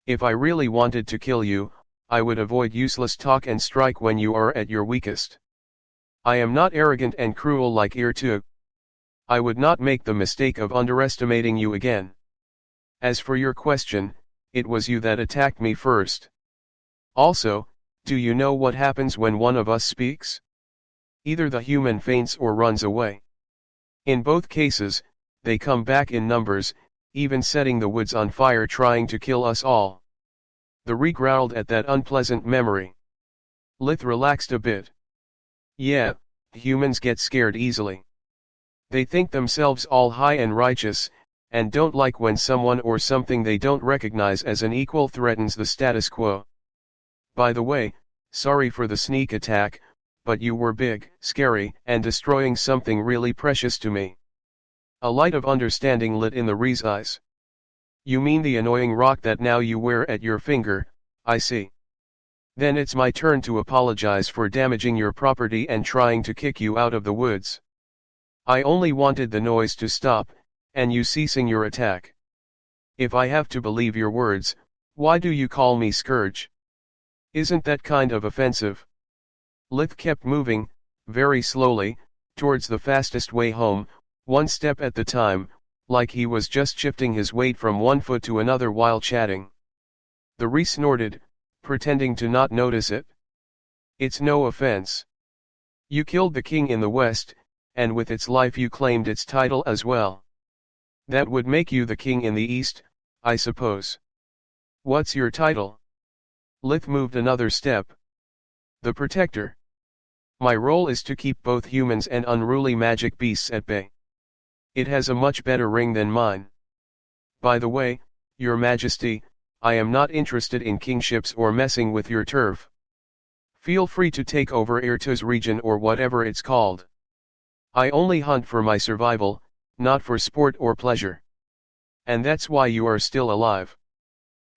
If I really wanted to kill you, I would avoid useless talk and strike when you are at your weakest. I am not arrogant and cruel like Irtu. I would not make the mistake of underestimating you again. As for your question, it was you that attacked me first. Also, do you know what happens when one of us speaks? Either the human faints or runs away. In both cases, they come back in numbers, even setting the woods on fire trying to kill us all. The Ree growled at that unpleasant memory. Lith relaxed a bit. Yeah, humans get scared easily. They think themselves all high and righteous, and don't like when someone or something they don't recognize as an equal threatens the status quo. By the way, sorry for the sneak attack, but you were big, scary, and destroying something really precious to me. A light of understanding lit in the Ree's eyes. You mean the annoying rock that now you wear at your finger, I see. Then it's my turn to apologize for damaging your property and trying to kick you out of the woods. I only wanted the noise to stop, and you ceasing your attack. If I have to believe your words, why do you call me Scourge? Isn't that kind of offensive? Lith kept moving, very slowly, towards the fastest way home, one step at the time, like he was just shifting his weight from one foot to another while chatting. The Ree snorted, pretending to not notice it. It's no offense. You killed the king in the west, and with its life you claimed its title as well. That would make you the king in the east, I suppose. What's your title? Lith moved another step. The Protector. My role is to keep both humans and unruly magic beasts at bay. It has a much better ring than mine. By the way, Your Majesty, I am not interested in kingships or messing with your turf. Feel free to take over Irtu's region or whatever it's called. I only hunt for my survival, not for sport or pleasure. And that's why you are still alive.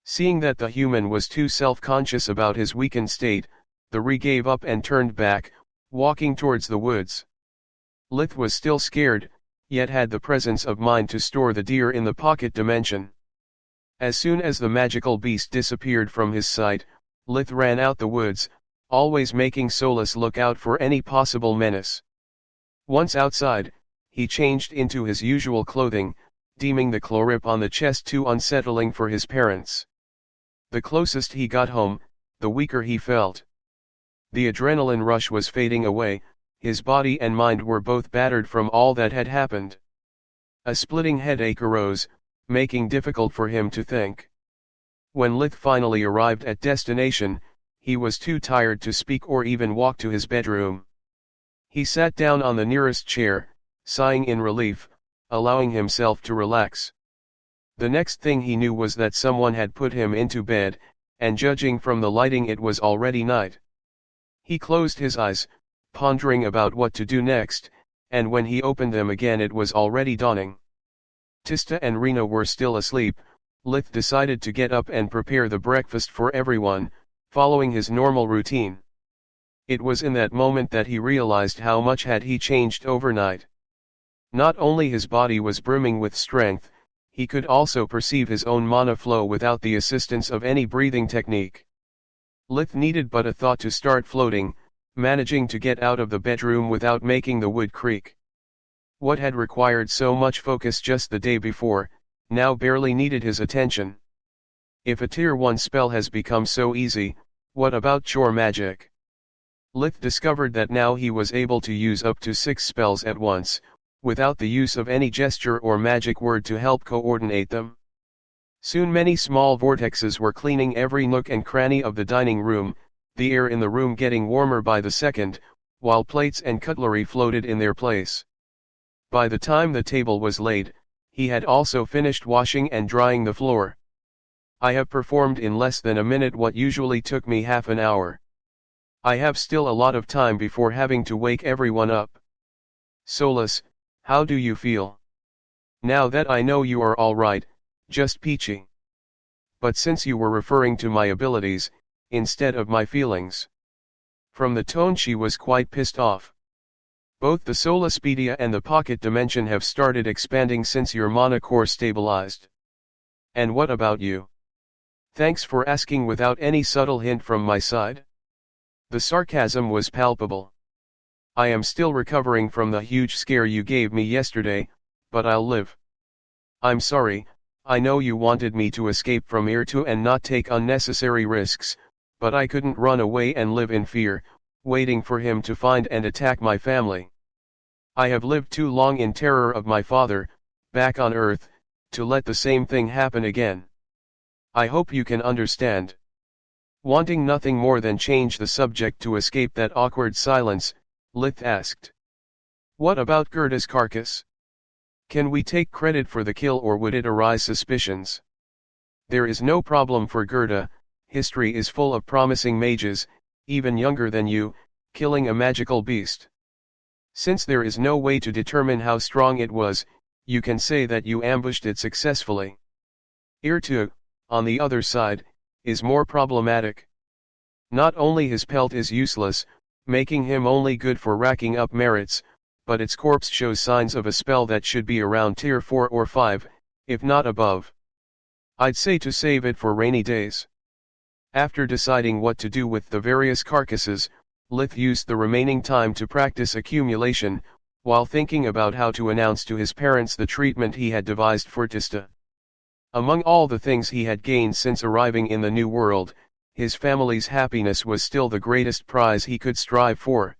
Seeing that the human was too self-conscious about his weakened state, the Ree gave up and turned back, walking towards the woods. Lith was still scared, yet had the presence of mind to store the deer in the pocket dimension. As soon as the magical beast disappeared from his sight, Lith ran out the woods, always making Solus look out for any possible menace. Once outside, he changed into his usual clothing, deeming the chlorip on the chest too unsettling for his parents. The closest he got home, the weaker he felt. The adrenaline rush was fading away, his body and mind were both battered from all that had happened. A splitting headache arose, making difficult for him to think. When Lith finally arrived at destination, he was too tired to speak or even walk to his bedroom. He sat down on the nearest chair, sighing in relief, allowing himself to relax. The next thing he knew was that someone had put him into bed, and judging from the lighting it was already night. He closed his eyes, pondering about what to do next, and when he opened them again it was already dawning. Tista and Rena were still asleep. Lith decided to get up and prepare the breakfast for everyone, following his normal routine. It was in that moment that he realized how much had he changed overnight. Not only his body was brimming with strength, he could also perceive his own mana flow without the assistance of any breathing technique. Lith needed but a thought to start floating, managing to get out of the bedroom without making the wood creak. What had required so much focus just the day before, now barely needed his attention. If a tier 1 spell has become so easy, what about chore magic? Lith discovered that now he was able to use up to 6 spells at once, without the use of any gesture or magic word to help coordinate them. Soon many small vortexes were cleaning every nook and cranny of the dining room, the air in the room getting warmer by the second, while plates and cutlery floated in their place. By the time the table was laid, he had also finished washing and drying the floor. I have performed in less than a minute what usually took me half an hour. I have still a lot of time before having to wake everyone up. Solus, how do you feel? Now that I know you are all right, just peachy. But since you were referring to my abilities, instead of my feelings. From the tone she was quite pissed off. Both the Solaspedia and the pocket dimension have started expanding since your mana core stabilized. And what about you? Thanks for asking without any subtle hint from my side. The sarcasm was palpable. I am still recovering from the huge scare you gave me yesterday, but I'll live. I'm sorry, I know you wanted me to escape from here too and not take unnecessary risks, but I couldn't run away and live in fear, waiting for him to find and attack my family. I have lived too long in terror of my father, back on Earth, to let the same thing happen again. I hope you can understand. Wanting nothing more than change the subject to escape that awkward silence, Lith asked. What about Gerda's carcass? Can we take credit for the kill or would it arise suspicions? There is no problem for Gerda, history is full of promising mages, even younger than you, killing a magical beast. Since there is no way to determine how strong it was, you can say that you ambushed it successfully. Irtu, on the other side, is more problematic. Not only his pelt is useless, making him only good for racking up merits, but its corpse shows signs of a spell that should be around tier 4 or 5, if not above. I'd say to save it for rainy days. After deciding what to do with the various carcasses, Lith used the remaining time to practice accumulation, while thinking about how to announce to his parents the treatment he had devised for Tista. Among all the things he had gained since arriving in the new world, his family's happiness was still the greatest prize he could strive for.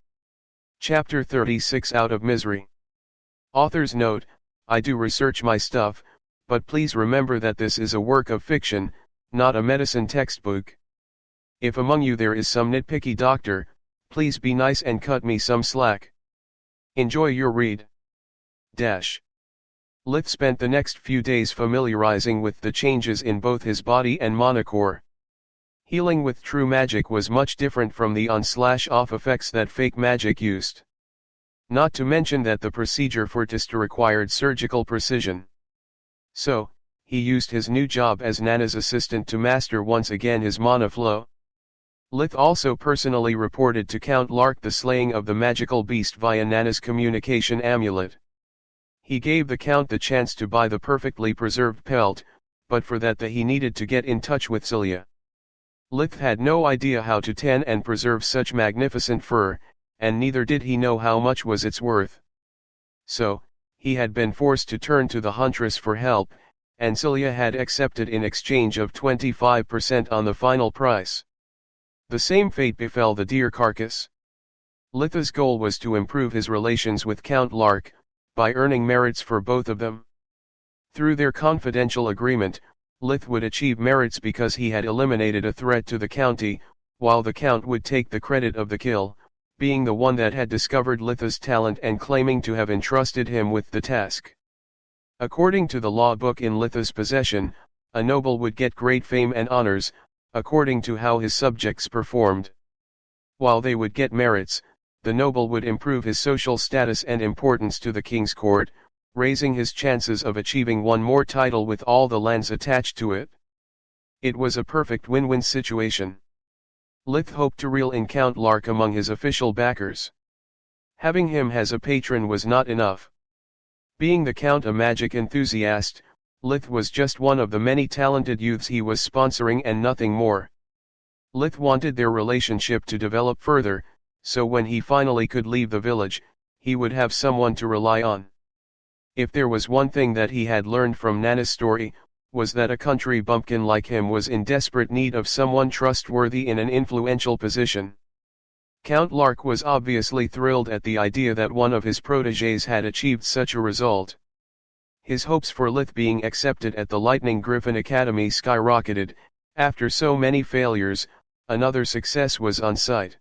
Chapter 36 Out of Misery. Author's note, I do research my stuff, but please remember that this is a work of fiction, not a medicine textbook. If among you there is some nitpicky doctor, please be nice and cut me some slack. Enjoy your read. Lith spent the next few days familiarizing with the changes in both his body and mana core. Healing with true magic was much different from the on/off effects that fake magic used. Not to mention that the procedure for Tista required surgical precision. So, he used his new job as Nana's assistant to master once again his mana flow. Lith also personally reported to Count Lark the slaying of the magical beast via Nana's communication amulet. He gave the Count the chance to buy the perfectly preserved pelt, but for that he needed to get in touch with Celia. Lith had no idea how to tan and preserve such magnificent fur, and neither did he know how much was its worth. So, he had been forced to turn to the huntress for help, and Celia had accepted in exchange of 25% on the final price. The same fate befell the deer carcass. Litha's goal was to improve his relations with Count Lark, by earning merits for both of them. Through their confidential agreement, Lith would achieve merits because he had eliminated a threat to the county, while the Count would take the credit of the kill, being the one that had discovered Litha's talent and claiming to have entrusted him with the task. According to the law book in Litha's possession, a noble would get great fame and honors, according to how his subjects performed. While they would get merits, the noble would improve his social status and importance to the king's court, raising his chances of achieving one more title with all the lands attached to it. It was a perfect win-win situation. Lith hoped to reel in Count Lark among his official backers. Having him as a patron was not enough. Being the Count a magic enthusiast, Lith was just one of the many talented youths he was sponsoring and nothing more. Lith wanted their relationship to develop further, so when he finally could leave the village, he would have someone to rely on. If there was one thing that he had learned from Nana's story, was that a country bumpkin like him was in desperate need of someone trustworthy in an influential position. Count Lark was obviously thrilled at the idea that one of his protégés had achieved such a result. His hopes for Lith being accepted at the Lightning Griffin Academy skyrocketed. After so many failures, another success was on sight.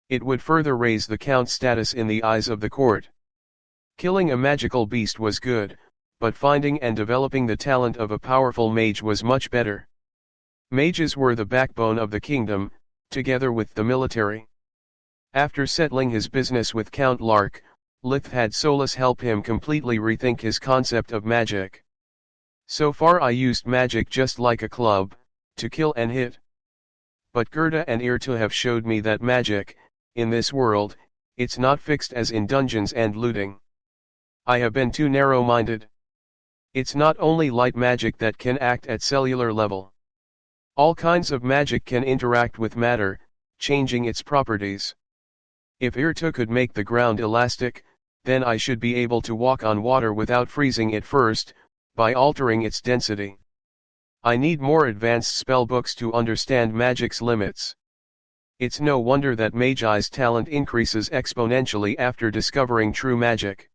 It would further raise the Count's status in the eyes of the court. Killing a magical beast was good, but finding and developing the talent of a powerful mage was much better. Mages were the backbone of the kingdom, together with the military. After settling his business with Count Lark, Lith had Solus help him completely rethink his concept of magic. So far I used magic just like a club, to kill and hit. But Gerda and Irta have showed me that magic, in this world, it's not fixed as in dungeons and looting. I have been too narrow-minded. It's not only light magic that can act at cellular level. All kinds of magic can interact with matter, changing its properties. If Irta could make the ground elastic, then I should be able to walk on water without freezing it first, by altering its density. I need more advanced spellbooks to understand magic's limits. It's no wonder that Magi's talent increases exponentially after discovering true magic.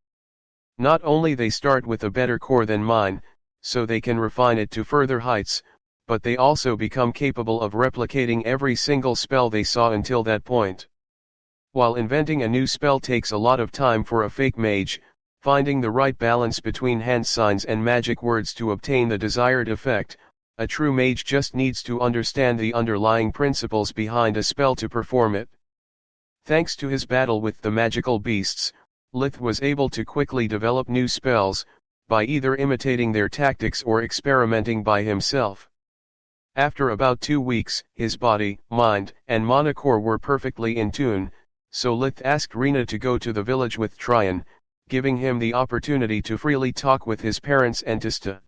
Not only they start with a better core than mine, so they can refine it to further heights, but they also become capable of replicating every single spell they saw until that point. While inventing a new spell takes a lot of time for a fake mage, finding the right balance between hand signs and magic words to obtain the desired effect, a true mage just needs to understand the underlying principles behind a spell to perform it. Thanks to his battle with the magical beasts, Lith was able to quickly develop new spells, by either imitating their tactics or experimenting by himself. After about 2 weeks, his body, mind, and mana core were perfectly in tune, so Lith asked Rena to go to the village with Tryon, giving him the opportunity to freely talk with his parents and Tista.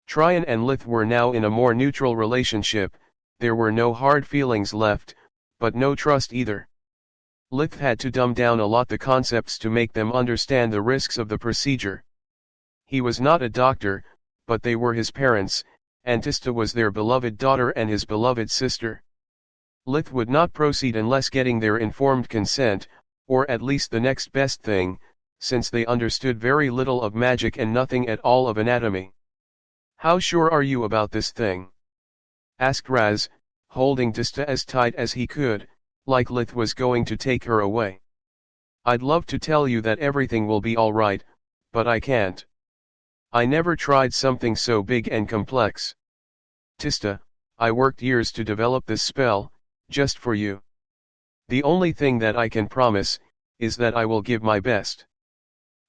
Tryon and Lith were now in a more neutral relationship. There were no hard feelings left, but no trust either. Lith had to dumb down a lot the concepts to make them understand the risks of the procedure. He was not a doctor, but they were his parents, and Tista was their beloved daughter and his beloved sister. Lith would not proceed unless getting their informed consent, or at least the next best thing, since they understood very little of magic and nothing at all of anatomy. "How sure are you about this thing?" asked Raz, holding Tista as tight as he could, like Lith was going to take her away. "I'd love to tell you that everything will be alright, but I can't. I never tried something so big and complex. Tista, I worked years to develop this spell, just for you. The only thing that I can promise, is that I will give my best.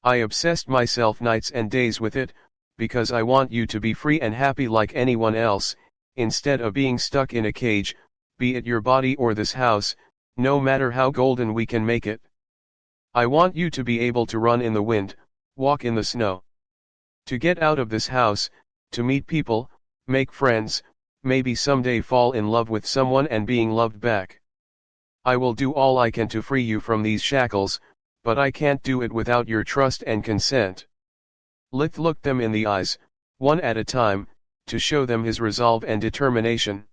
I obsessed myself nights and days with it, because I want you to be free and happy like anyone else, instead of being stuck in a cage, be it your body or this house, no matter how golden we can make it. I want you to be able to run in the wind, walk in the snow. To get out of this house, to meet people, make friends, maybe someday fall in love with someone and being loved back. I will do all I can to free you from these shackles, but I can't do it without your trust and consent." Lith looked them in the eyes, one at a time, to show them his resolve and determination.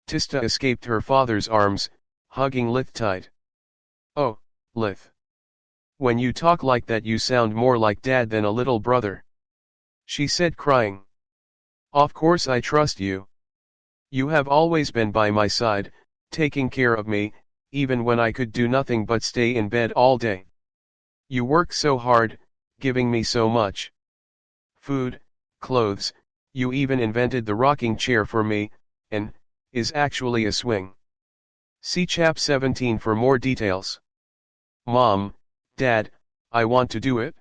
Tista escaped her father's arms, hugging Lith tight. "Oh, Lith. When you talk like that you sound more like Dad than a little brother," she said, crying. "Of course I trust you. You have always been by my side, taking care of me, even when I could do nothing but stay in bed all day. You work so hard, giving me so much. Food, clothes, you even invented the rocking chair for me, and is actually a swing. See Chap 17 for more details. Mom, Dad, I want to do it.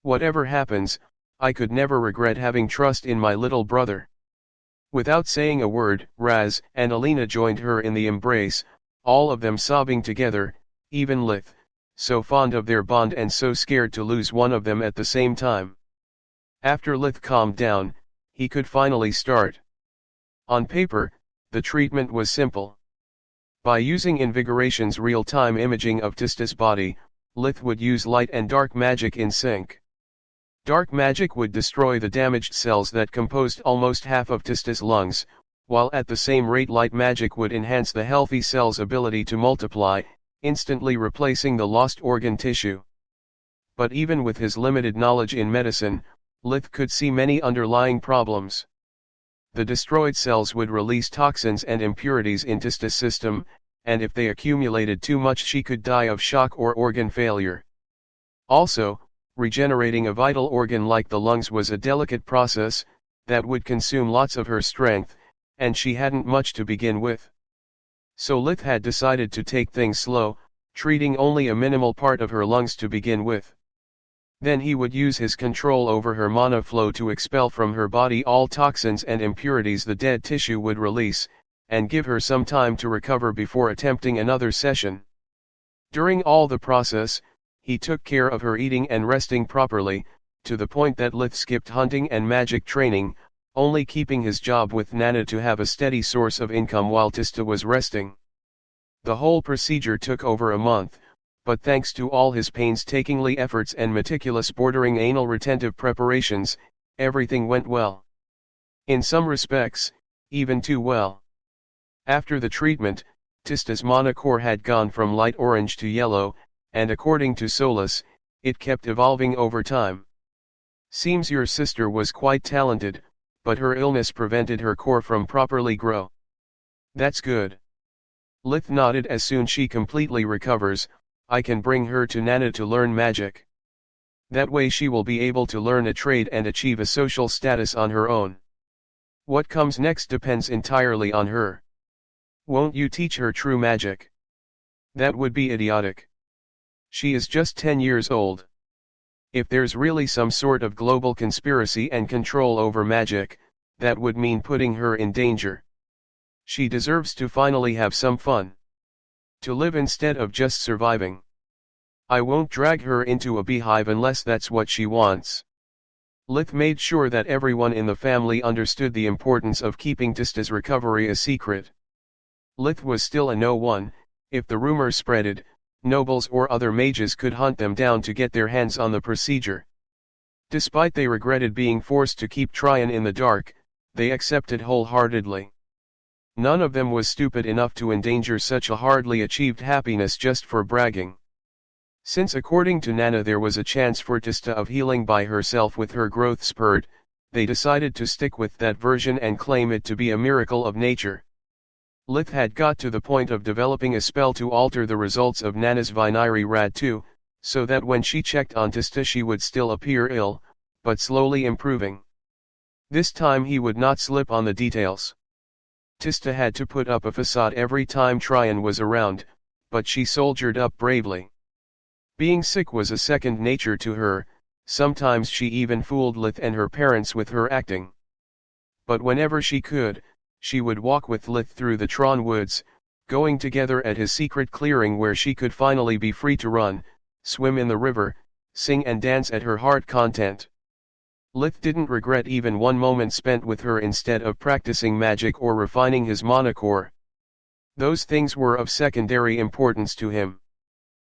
Whatever happens, I could never regret having trust in my little brother." Without saying a word, Raz and Alina joined her in the embrace, all of them sobbing together, even Lith, so fond of their bond and so scared to lose one of them at the same time. After Lith calmed down, he could finally start. On paper, the treatment was simple. By using Invigoration's real-time imaging of Tista's body, Lith would use light and dark magic in sync. Dark magic would destroy the damaged cells that composed almost half of Tista's lungs, while at the same rate light magic would enhance the healthy cell's ability to multiply, instantly replacing the lost organ tissue. But even with his limited knowledge in medicine, Lith could see many underlying problems. The destroyed cells would release toxins and impurities into Tista's system, and if they accumulated too much she could die of shock or organ failure. Also, regenerating a vital organ like the lungs was a delicate process that would consume lots of her strength, and she hadn't much to begin with. So Lith had decided to take things slow, treating only a minimal part of her lungs to begin with. Then he would use his control over her mana flow to expel from her body all toxins and impurities the dead tissue would release, and give her some time to recover before attempting another session. During all the process, he took care of her eating and resting properly, to the point that Lith skipped hunting and magic training, only keeping his job with Nana to have a steady source of income while Tista was resting. The whole procedure took over a month, but thanks to all his painstakingly efforts and meticulous bordering anal retentive preparations, everything went well. In some respects, even too well. After the treatment, Tista's mana core had gone from light orange to yellow, and according to Solus, it kept evolving over time. Seems your sister was quite talented, but her illness prevented her core from properly grow. That's good. Lith nodded. As soon she completely recovers, I can bring her to Nana to learn magic. That way she will be able to learn a trade and achieve a social status on her own. What comes next depends entirely on her. Won't you teach her true magic? That would be idiotic. She is just 10 years old. If there's really some sort of global conspiracy and control over magic, that would mean putting her in danger. She deserves to finally have some fun. To live instead of just surviving. I won't drag her into a beehive unless that's what she wants. Lith made sure that everyone in the family understood the importance of keeping Tista's recovery a secret. Lith was still a no one. If the rumor spreaded, nobles or other mages could hunt them down to get their hands on the procedure. Despite they regretted being forced to keep Tryon in the dark, they accepted wholeheartedly. None of them was stupid enough to endanger such a hardly achieved happiness just for bragging. Since according to Nana there was a chance for Tista of healing by herself with her growth spurt, they decided to stick with that version and claim it to be a miracle of nature. Lith had got to the point of developing a spell to alter the results of Nana's Viniri Rad 2, so that when she checked on Tista she would still appear ill, but slowly improving. This time he would not slip on the details. Tista had to put up a facade every time Tryon was around, but she soldiered up bravely. Being sick was a second nature to her, sometimes she even fooled Lith and her parents with her acting. But whenever she could, she would walk with Lith through the Tron woods, going together at his secret clearing where she could finally be free to run, swim in the river, sing and dance at her heart content. Lith didn't regret even one moment spent with her instead of practicing magic or refining his mana core. Those things were of secondary importance to him.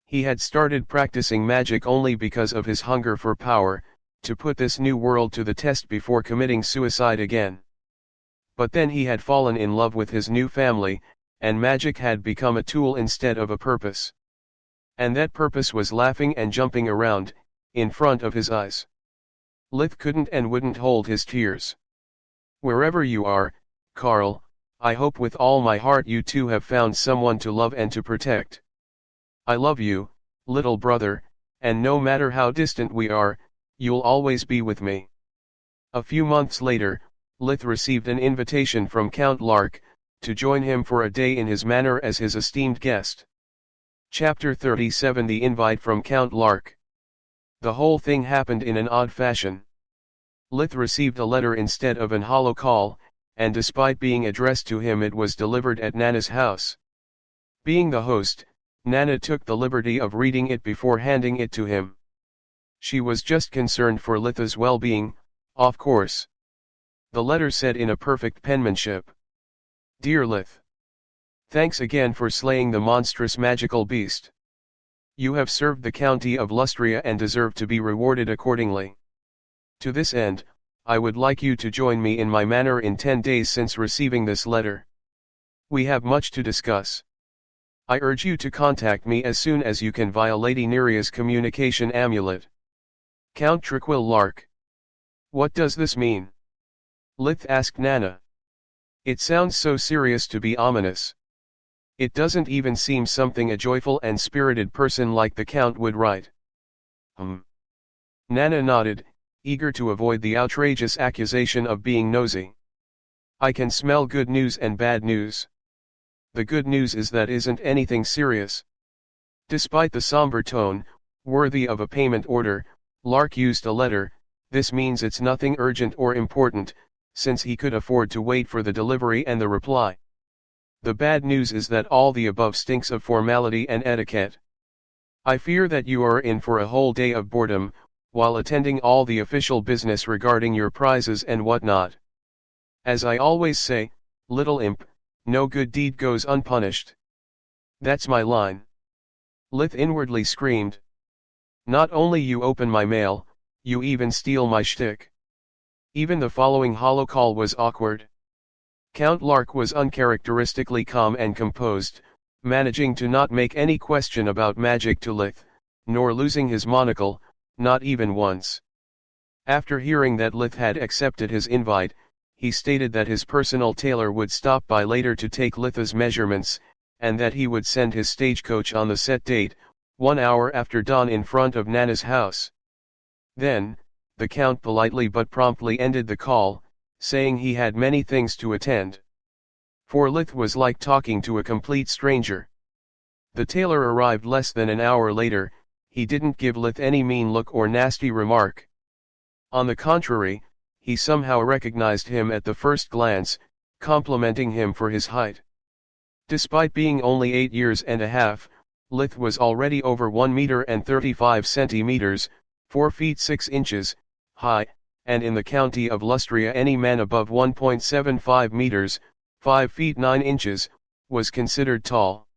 He had started practicing magic only because of his hunger for power, to put this new world to the test before committing suicide again. But then he had fallen in love with his new family, and magic had become a tool instead of a purpose. And that purpose was laughing and jumping around, in front of his eyes. Lith couldn't and wouldn't hold his tears. Wherever you are, Carl, I hope with all my heart you too have found someone to love and to protect. I love you, little brother, and no matter how distant we are, you'll always be with me. A few months later, Lith received an invitation from Count Lark, to join him for a day in his manor as his esteemed guest. Chapter 37 The Invite from Count Lark. The whole thing happened in an odd fashion. Lith received a letter instead of an hollow call, and despite being addressed to him it was delivered at Nana's house. Being the host, Nana took the liberty of reading it before handing it to him. She was just concerned for Lith's well-being, of course. The letter said in a perfect penmanship. Dear Lith. Thanks again for slaying the monstrous magical beast. You have served the county of Lustria and deserve to be rewarded accordingly. To this end, I would like you to join me in my manor in 10 days since receiving this letter. We have much to discuss. I urge you to contact me as soon as you can via Lady Neria's communication amulet. Count Tranquil Lark. What does this mean? Lith asked Nana. It sounds so serious to be ominous. It doesn't even seem something a joyful and spirited person like the Count would write. Nana nodded, eager to avoid the outrageous accusation of being nosy. I can smell good news and bad news. The good news is that isn't anything serious. Despite the somber tone, worthy of a payment order, Lark used a letter. This means it's nothing urgent or important, since he could afford to wait for the delivery and the reply. The bad news is that all the above stinks of formality and etiquette. I fear that you are in for a whole day of boredom, while attending all the official business regarding your prizes and whatnot. As I always say, little imp, no good deed goes unpunished. That's my line. Lith inwardly screamed. Not only you open my mail, you even steal my shtick. Even the following holo call was awkward. Count Lark was uncharacteristically calm and composed, managing to not make any question about magic to Lith, nor losing his monocle, not even once. After hearing that Lith had accepted his invite, he stated that his personal tailor would stop by later to take Litha's measurements, and that he would send his stagecoach on the set date, 1 hour after dawn in front of Nana's house. Then, the Count politely but promptly ended the call, saying he had many things to attend. For Lith was like talking to a complete stranger. The tailor arrived less than an hour later. He didn't give Lith any mean look or nasty remark. On the contrary, he somehow recognized him at the first glance, complimenting him for his height. Despite being only 8 years and a half, Lith was already over 1 meter and 35 centimeters, 4 feet 6 inches, high, and in the county of Lustria any man above 1.75 meters, 5 feet 9 inches, was considered tall.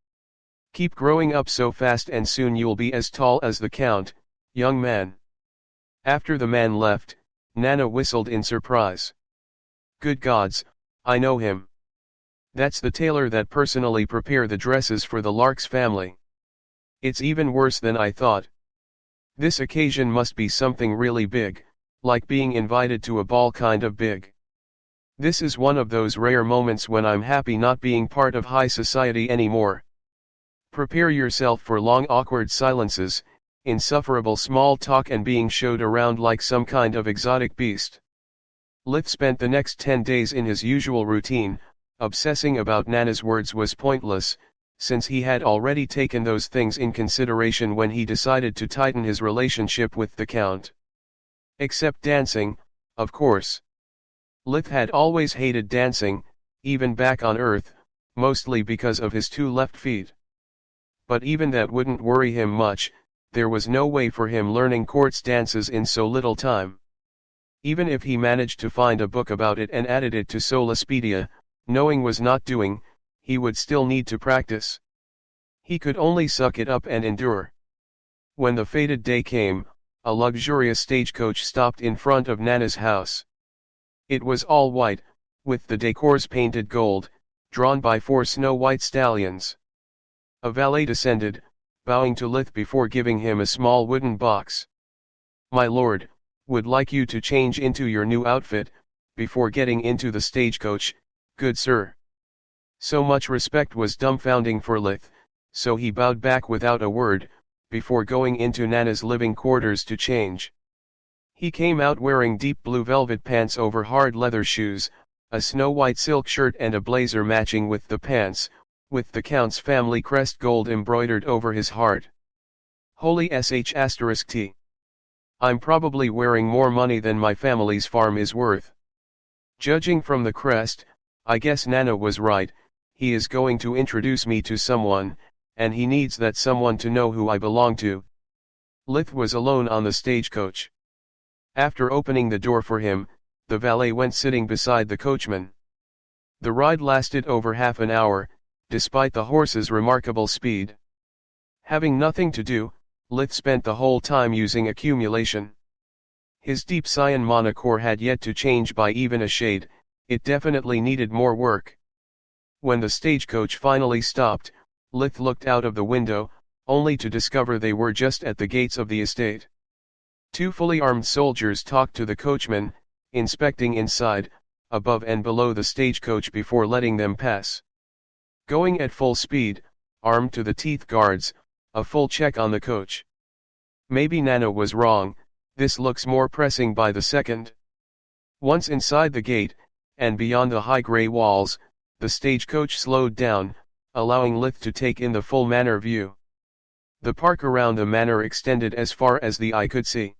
Keep growing up so fast and soon you'll be as tall as the Count, young man. After the man left, Nana whistled in surprise. Good gods, I know him. That's the tailor that personally prepared the dresses for the Larks family. It's even worse than I thought. This occasion must be something really big, like being invited to a ball kind of big. This is one of those rare moments when I'm happy not being part of high society anymore. Prepare yourself for long awkward silences, insufferable small talk and being showed around like some kind of exotic beast. Lith spent the next 10 days in his usual routine. Obsessing about Nana's words was pointless, since he had already taken those things in consideration when he decided to tighten his relationship with the Count. Except dancing, of course. Lith had always hated dancing, even back on Earth, mostly because of his 2 left feet. But even that wouldn't worry him much. There was no way for him learning courts dances in so little time. Even if he managed to find a book about it and added it to Solaspedia, knowing was not doing, he would still need to practice. He could only suck it up and endure. When the fated day came, a luxurious stagecoach stopped in front of Nana's house. It was all white, with the decors painted gold, drawn by 4 snow-white stallions. A valet descended, bowing to Lith before giving him a small wooden box. My lord, would like you to change into your new outfit, before getting into the stagecoach, good sir. So much respect was dumbfounding for Lith, so he bowed back without a word, before going into Nana's living quarters to change. He came out wearing deep blue velvet pants over hard leather shoes, a snow-white silk shirt and a blazer matching with the pants, with the Count's family crest gold embroidered over his heart. Holy sh*t. I'm probably wearing more money than my family's farm is worth. Judging from the crest, I guess Nana was right. He is going to introduce me to someone, and he needs that someone to know who I belong to. Lith was alone on the stagecoach. After opening the door for him, the valet went sitting beside the coachman. The ride lasted over half an hour, despite the horse's remarkable speed. Having nothing to do, Lith spent the whole time using accumulation. His deep cyan monocore had yet to change by even a shade, it definitely needed more work. When the stagecoach finally stopped, Lith looked out of the window, only to discover they were just at the gates of the estate. Two fully armed soldiers talked to the coachman, inspecting inside, above and below the stagecoach before letting them pass. Going at full speed, armed to the teeth guards, a full check on the coach. Maybe Nana was wrong, this looks more pressing by the second. Once inside the gate, and beyond the high grey walls, the stagecoach slowed down, allowing Lith to take in the full manor view. The park around the manor extended as far as the eye could see.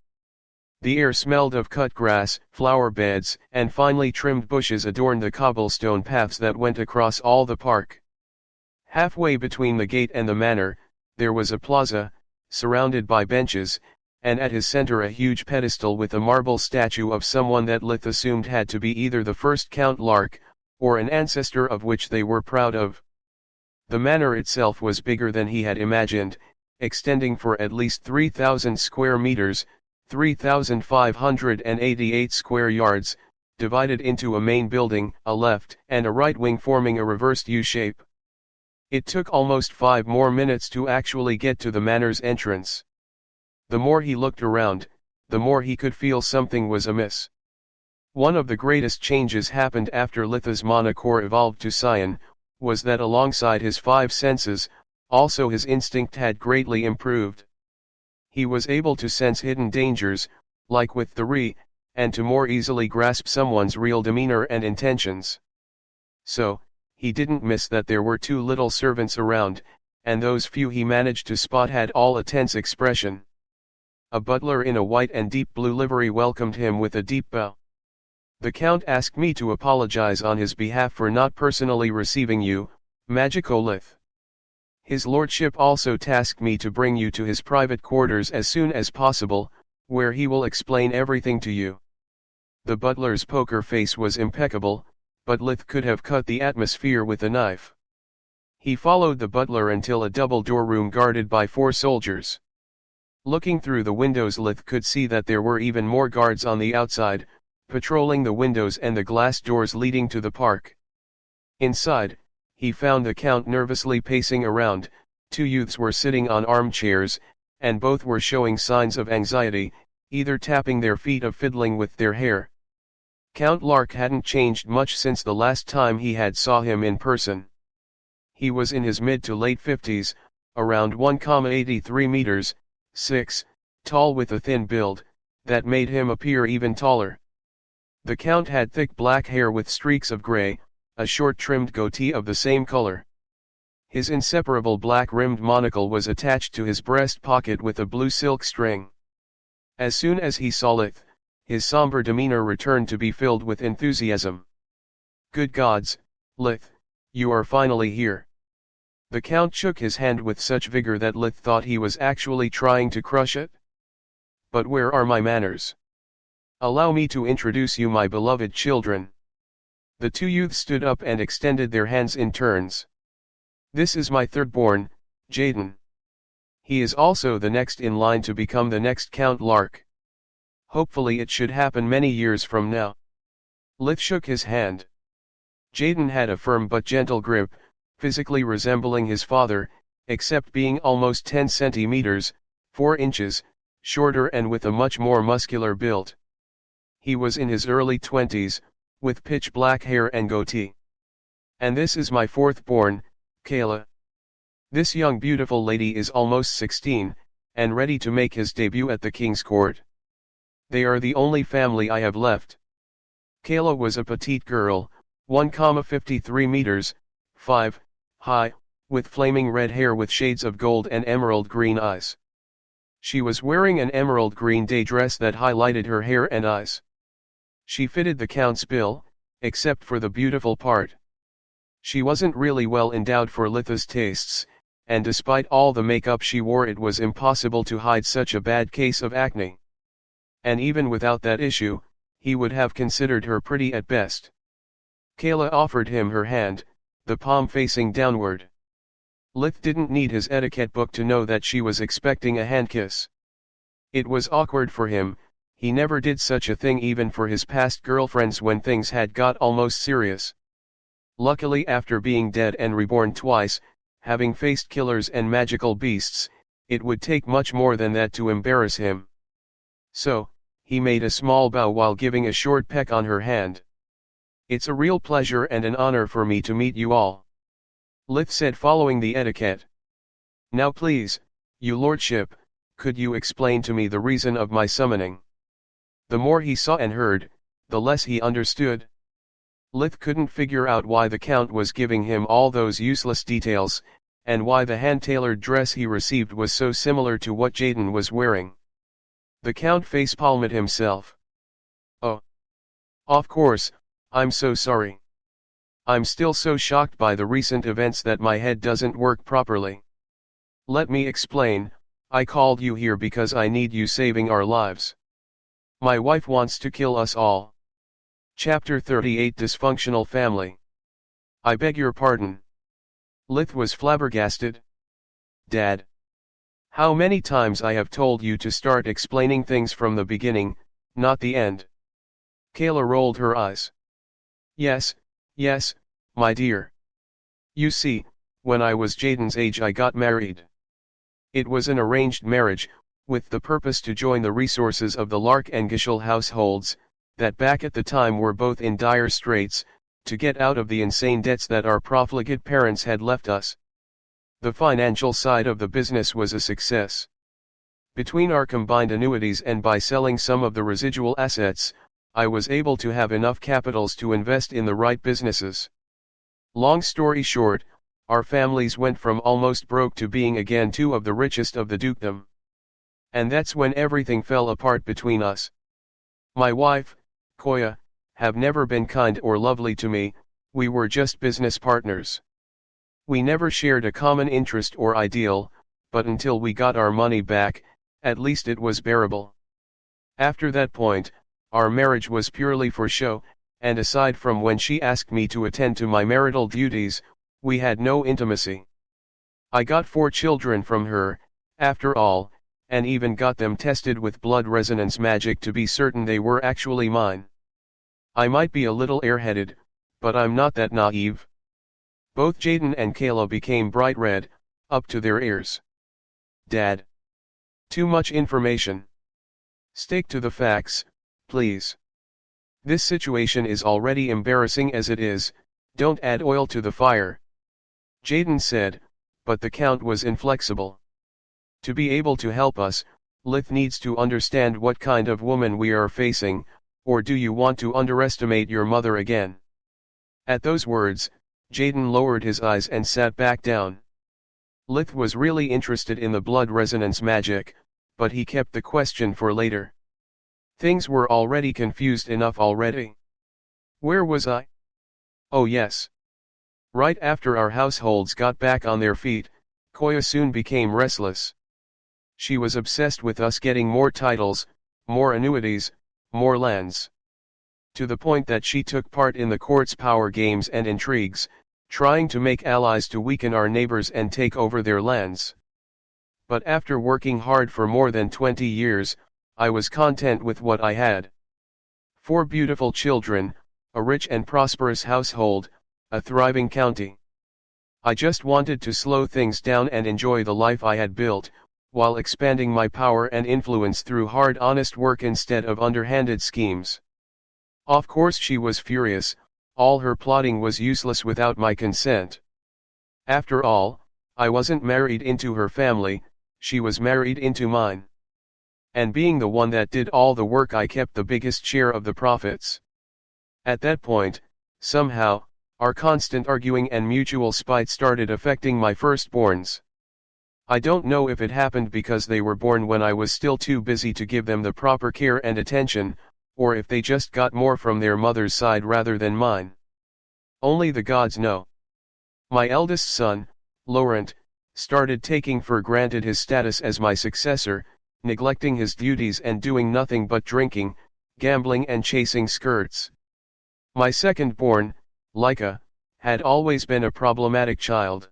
The air smelled of cut grass, flower beds, and finely trimmed bushes adorned the cobblestone paths that went across all the park. Halfway between the gate and the manor, there was a plaza, surrounded by benches, and at his center a huge pedestal with a marble statue of someone that Lith assumed had to be either the first Count Lark, or an ancestor of which they were proud of. The manor itself was bigger than he had imagined, extending for at least 3,000 square meters, 3,588 square yards, divided into a main building, a left and a right wing forming a reversed U-shape. It took almost 5 more minutes to actually get to the manor's entrance. The more he looked around, the more he could feel something was amiss. One of the greatest changes happened after Litha's monocore evolved to cyan, was that alongside his 5 senses, also his instinct had greatly improved. He was able to sense hidden dangers, like with the and to more easily grasp someone's real demeanor and intentions. So, he didn't miss that there were 2 little servants around, and those few he managed to spot had all a tense expression. A butler in a white and deep blue livery welcomed him with a deep bow. "The Count asked me to apologize on his behalf for not personally receiving you, Magico Lith. His lordship also tasked me to bring you to his private quarters as soon as possible, where he will explain everything to you." The butler's poker face was impeccable, but Lith could have cut the atmosphere with a knife. He followed the butler until a double-door room guarded by 4 soldiers. Looking through the windows, Lith could see that there were even more guards on the outside, patrolling the windows and the glass doors leading to the park. Inside, he found the Count nervously pacing around. 2 youths were sitting on armchairs, and both were showing signs of anxiety, either tapping their feet or fiddling with their hair. Count Lark hadn't changed much since the last time he had saw him in person. He was in his mid to late 50s, around 1,83 meters, 6, tall with a thin build, that made him appear even taller. The Count had thick black hair with streaks of gray, a short trimmed goatee of the same color. His inseparable black-rimmed monocle was attached to his breast pocket with a blue silk string. As soon as he saw Lith, his somber demeanor returned to be filled with enthusiasm. "Good gods, Lith, you are finally here." The Count shook his hand with such vigor that Lith thought he was actually trying to crush it. "But where are my manners? Allow me to introduce you, my beloved children." The 2 youths stood up and extended their hands in turns. "This is my third-born, Jaden. He is also the next in line to become the next Count Lark. Hopefully it should happen many years from now." Lith shook his hand. Jaden had a firm but gentle grip, physically resembling his father, except being almost 10 centimeters, 4 inches, shorter and with a much more muscular build. He was in his early 20s, with pitch black hair and goatee. "And this is my fourth-born, Kayla. This young beautiful lady is almost 16, and ready to make his debut at the King's Court. They are the only family I have left." Kayla was a petite girl, 1,53 meters, 5, high, with flaming red hair with shades of gold and emerald green eyes. She was wearing an emerald green day dress that highlighted her hair and eyes. She fitted the Count's bill, except for the beautiful part. She wasn't really well endowed for Litha's tastes, and despite all the makeup she wore, it was impossible to hide such a bad case of acne. And even without that issue, he would have considered her pretty at best. Kayla offered him her hand, the palm facing downward. Lith didn't need his etiquette book to know that she was expecting a hand kiss. It was awkward for him, he never did such a thing even for his past girlfriends when things had got almost serious. Luckily, after being dead and reborn twice, having faced killers and magical beasts, it would take much more than that to embarrass him. So, he made a small bow while giving a short peck on her hand. "It's a real pleasure and an honor for me to meet you all," Lith said, following the etiquette. "Now please, you lordship, could you explain to me the reason of my summoning?" The more he saw and heard, the less he understood. Lith couldn't figure out why the Count was giving him all those useless details, and why the hand-tailored dress he received was so similar to what Jaden was wearing. The Count facepalmed himself. "Oh. Of course, I'm so sorry. I'm still so shocked by the recent events that my head doesn't work properly. Let me explain. I called you here because I need you saving our lives. My wife wants to kill us all." Chapter 38, Dysfunctional Family. "I beg your pardon." Lith was flabbergasted. "Dad. How many times I have told you to start explaining things from the beginning, not the end." Kayla rolled her eyes. Yes, my dear. You see, when I was Jaden's age I got married. It was an arranged marriage, with the purpose to join the resources of the Lark and Gishel households, that back at the time were both in dire straits, to get out of the insane debts that our profligate parents had left us. The financial side of the business was a success. Between our combined annuities and by selling some of the residual assets, I was able to have enough capitals to invest in the right businesses. Long story short, our families went from almost broke to being again two of the richest of the dukedom. And that's when everything fell apart between us. My wife, Koya, have never been kind or lovely to me. We were just business partners. We never shared a common interest or ideal, but until we got our money back, at least it was bearable. After that point, our marriage was purely for show, and aside from when she asked me to attend to my marital duties, we had no intimacy. I got 4 children from her, after all, and even got them tested with blood resonance magic to be certain they were actually mine. I might be a little airheaded, but I'm not that naive. Both Jaden and Kayla became bright red, up to their ears. Dad. Too much information. Stick to the facts, please. This situation is already embarrassing as it is, don't add oil to the fire. Jaden said, but the Count was inflexible. To be able to help us, Lith needs to understand what kind of woman we are facing, or do you want to underestimate your mother again? At those words, Jaden lowered his eyes and sat back down. Lith was really interested in the blood resonance magic, but he kept the question for later. Things were already confused enough already. Where was I? Oh yes. Right after our households got back on their feet, Koya soon became restless. She was obsessed with us getting more titles, more annuities, more lands. To the point that she took part in the court's power games and intrigues, trying to make allies to weaken our neighbors and take over their lands. But after working hard for more than 20 years, I was content with what I had. 4 beautiful children, a rich and prosperous household, a thriving county. I just wanted to slow things down and enjoy the life I had built, while expanding my power and influence through hard honest work instead of underhanded schemes. Of course she was furious, all her plotting was useless without my consent. After all, I wasn't married into her family, she was married into mine. And being the one that did all the work, I kept the biggest share of the profits. At that point, somehow, our constant arguing and mutual spite started affecting my firstborns. I don't know if it happened because they were born when I was still too busy to give them the proper care and attention, or if they just got more from their mother's side rather than mine. Only the gods know. My eldest son, Laurent, started taking for granted his status as my successor, neglecting his duties and doing nothing but drinking, gambling and chasing skirts. My second-born, Laika, had always been a problematic child.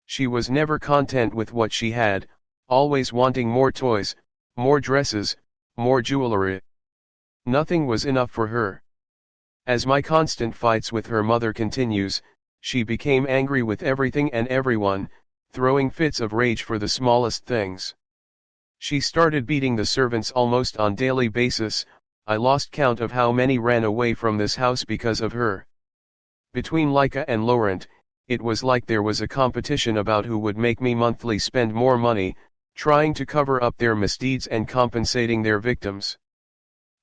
She was never content with what she had, always wanting more toys, more dresses, more jewelry. Nothing was enough for her. As my constant fights with her mother continues, she became angry with everything and everyone, throwing fits of rage for the smallest things. She started beating the servants almost on daily basis. I lost count of how many ran away from this house because of her. Between Leica and Laurent, it was like there was a competition about who would make me monthly spend more money, trying to cover up their misdeeds and compensating their victims.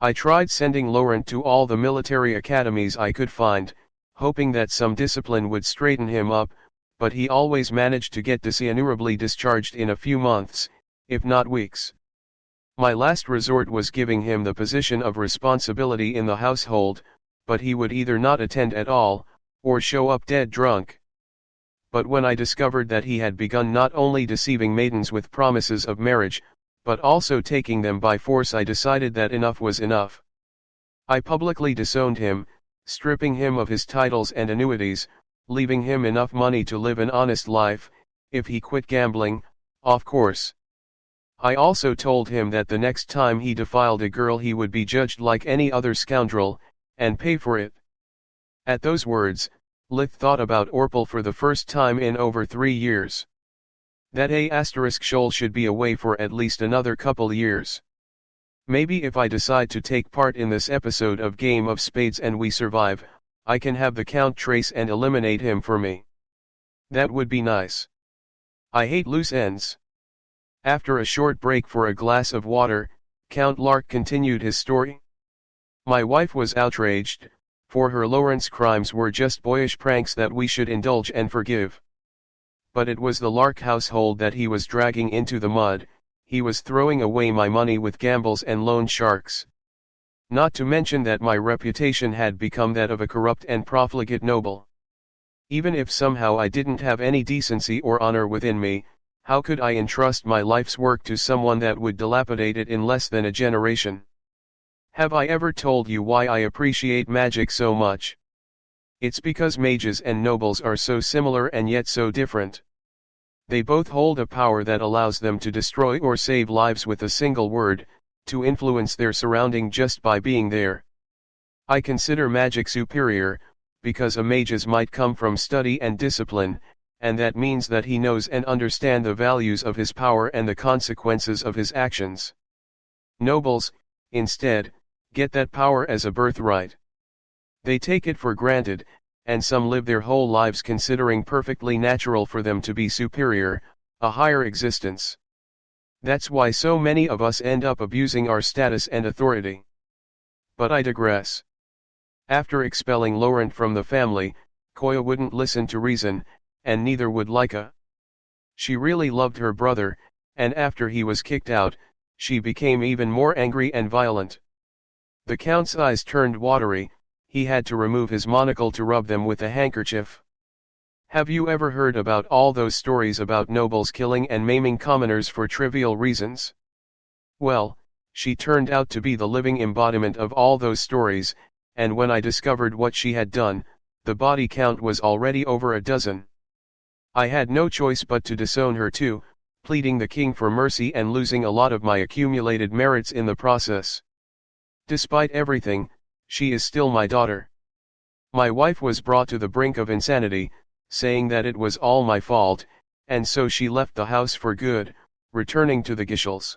I tried sending Laurent to all the military academies I could find, hoping that some discipline would straighten him up, but he always managed to get dishonorably discharged in a few months, if not weeks. My last resort was giving him the position of responsibility in the household, but he would either not attend at all, or show up dead drunk. But when I discovered that he had begun not only deceiving maidens with promises of marriage, but also taking them by force, I decided that enough was enough. I publicly disowned him, stripping him of his titles and annuities, leaving him enough money to live an honest life, if he quit gambling, of course. I also told him that the next time he defiled a girl he would be judged like any other scoundrel, and pay for it. At those words, Lith thought about Orpel for the first time in over 3 years. That shoal should be away for at least another couple years. Maybe if I decide to take part in this episode of Game of Spades and we survive, I can have the Count trace and eliminate him for me. That would be nice. I hate loose ends. After a short break for a glass of water, Count Lark continued his story. My wife was outraged, for her Laurent's crimes were just boyish pranks that we should indulge and forgive. But it was the Lark household that he was dragging into the mud. He was throwing away my money with gambles and loan sharks. Not to mention that my reputation had become that of a corrupt and profligate noble. Even if somehow I didn't have any decency or honor within me, how could I entrust my life's work to someone that would dilapidate it in less than a generation? Have I ever told you why I appreciate magic so much? It's because mages and nobles are so similar and yet so different. They both hold a power that allows them to destroy or save lives with a single word, to influence their surrounding just by being there. I consider magic superior, because a mage's might come from study and discipline, and that means that he knows and understands the values of his power and the consequences of his actions. Nobles, instead, get that power as a birthright. They take it for granted, and some live their whole lives considering perfectly natural for them to be superior, a higher existence. That's why so many of us end up abusing our status and authority. But I digress. After expelling Laurent from the family, Koya wouldn't listen to reason, and neither would Leica. She really loved her brother, and after he was kicked out, she became even more angry and violent. The Count's eyes turned watery. He had to remove his monocle to rub them with a handkerchief. Have you ever heard about all those stories about nobles killing and maiming commoners for trivial reasons? Well, she turned out to be the living embodiment of all those stories, and when I discovered what she had done, the body count was already over a dozen. I had no choice but to disown her too, pleading the king for mercy and losing a lot of my accumulated merits in the process. Despite everything, she is still my daughter. My wife was brought to the brink of insanity, saying that it was all my fault, and so she left the house for good, returning to the Gischels.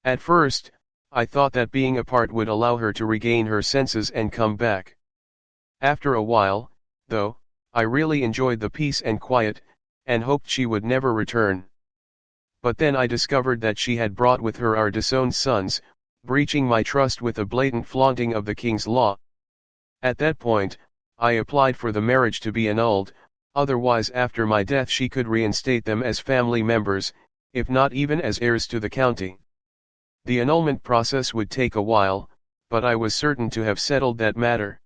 At first, I thought that being apart would allow her to regain her senses and come back. After a while, though, I really enjoyed the peace and quiet, and hoped she would never return. But then I discovered that she had brought with her our disowned sons, breaching my trust with a blatant flaunting of the king's law. At that point, I applied for the marriage to be annulled, otherwise after my death she could reinstate them as family members, if not even as heirs to the county. The annulment process would take a while, but I was certain to have settled that matter.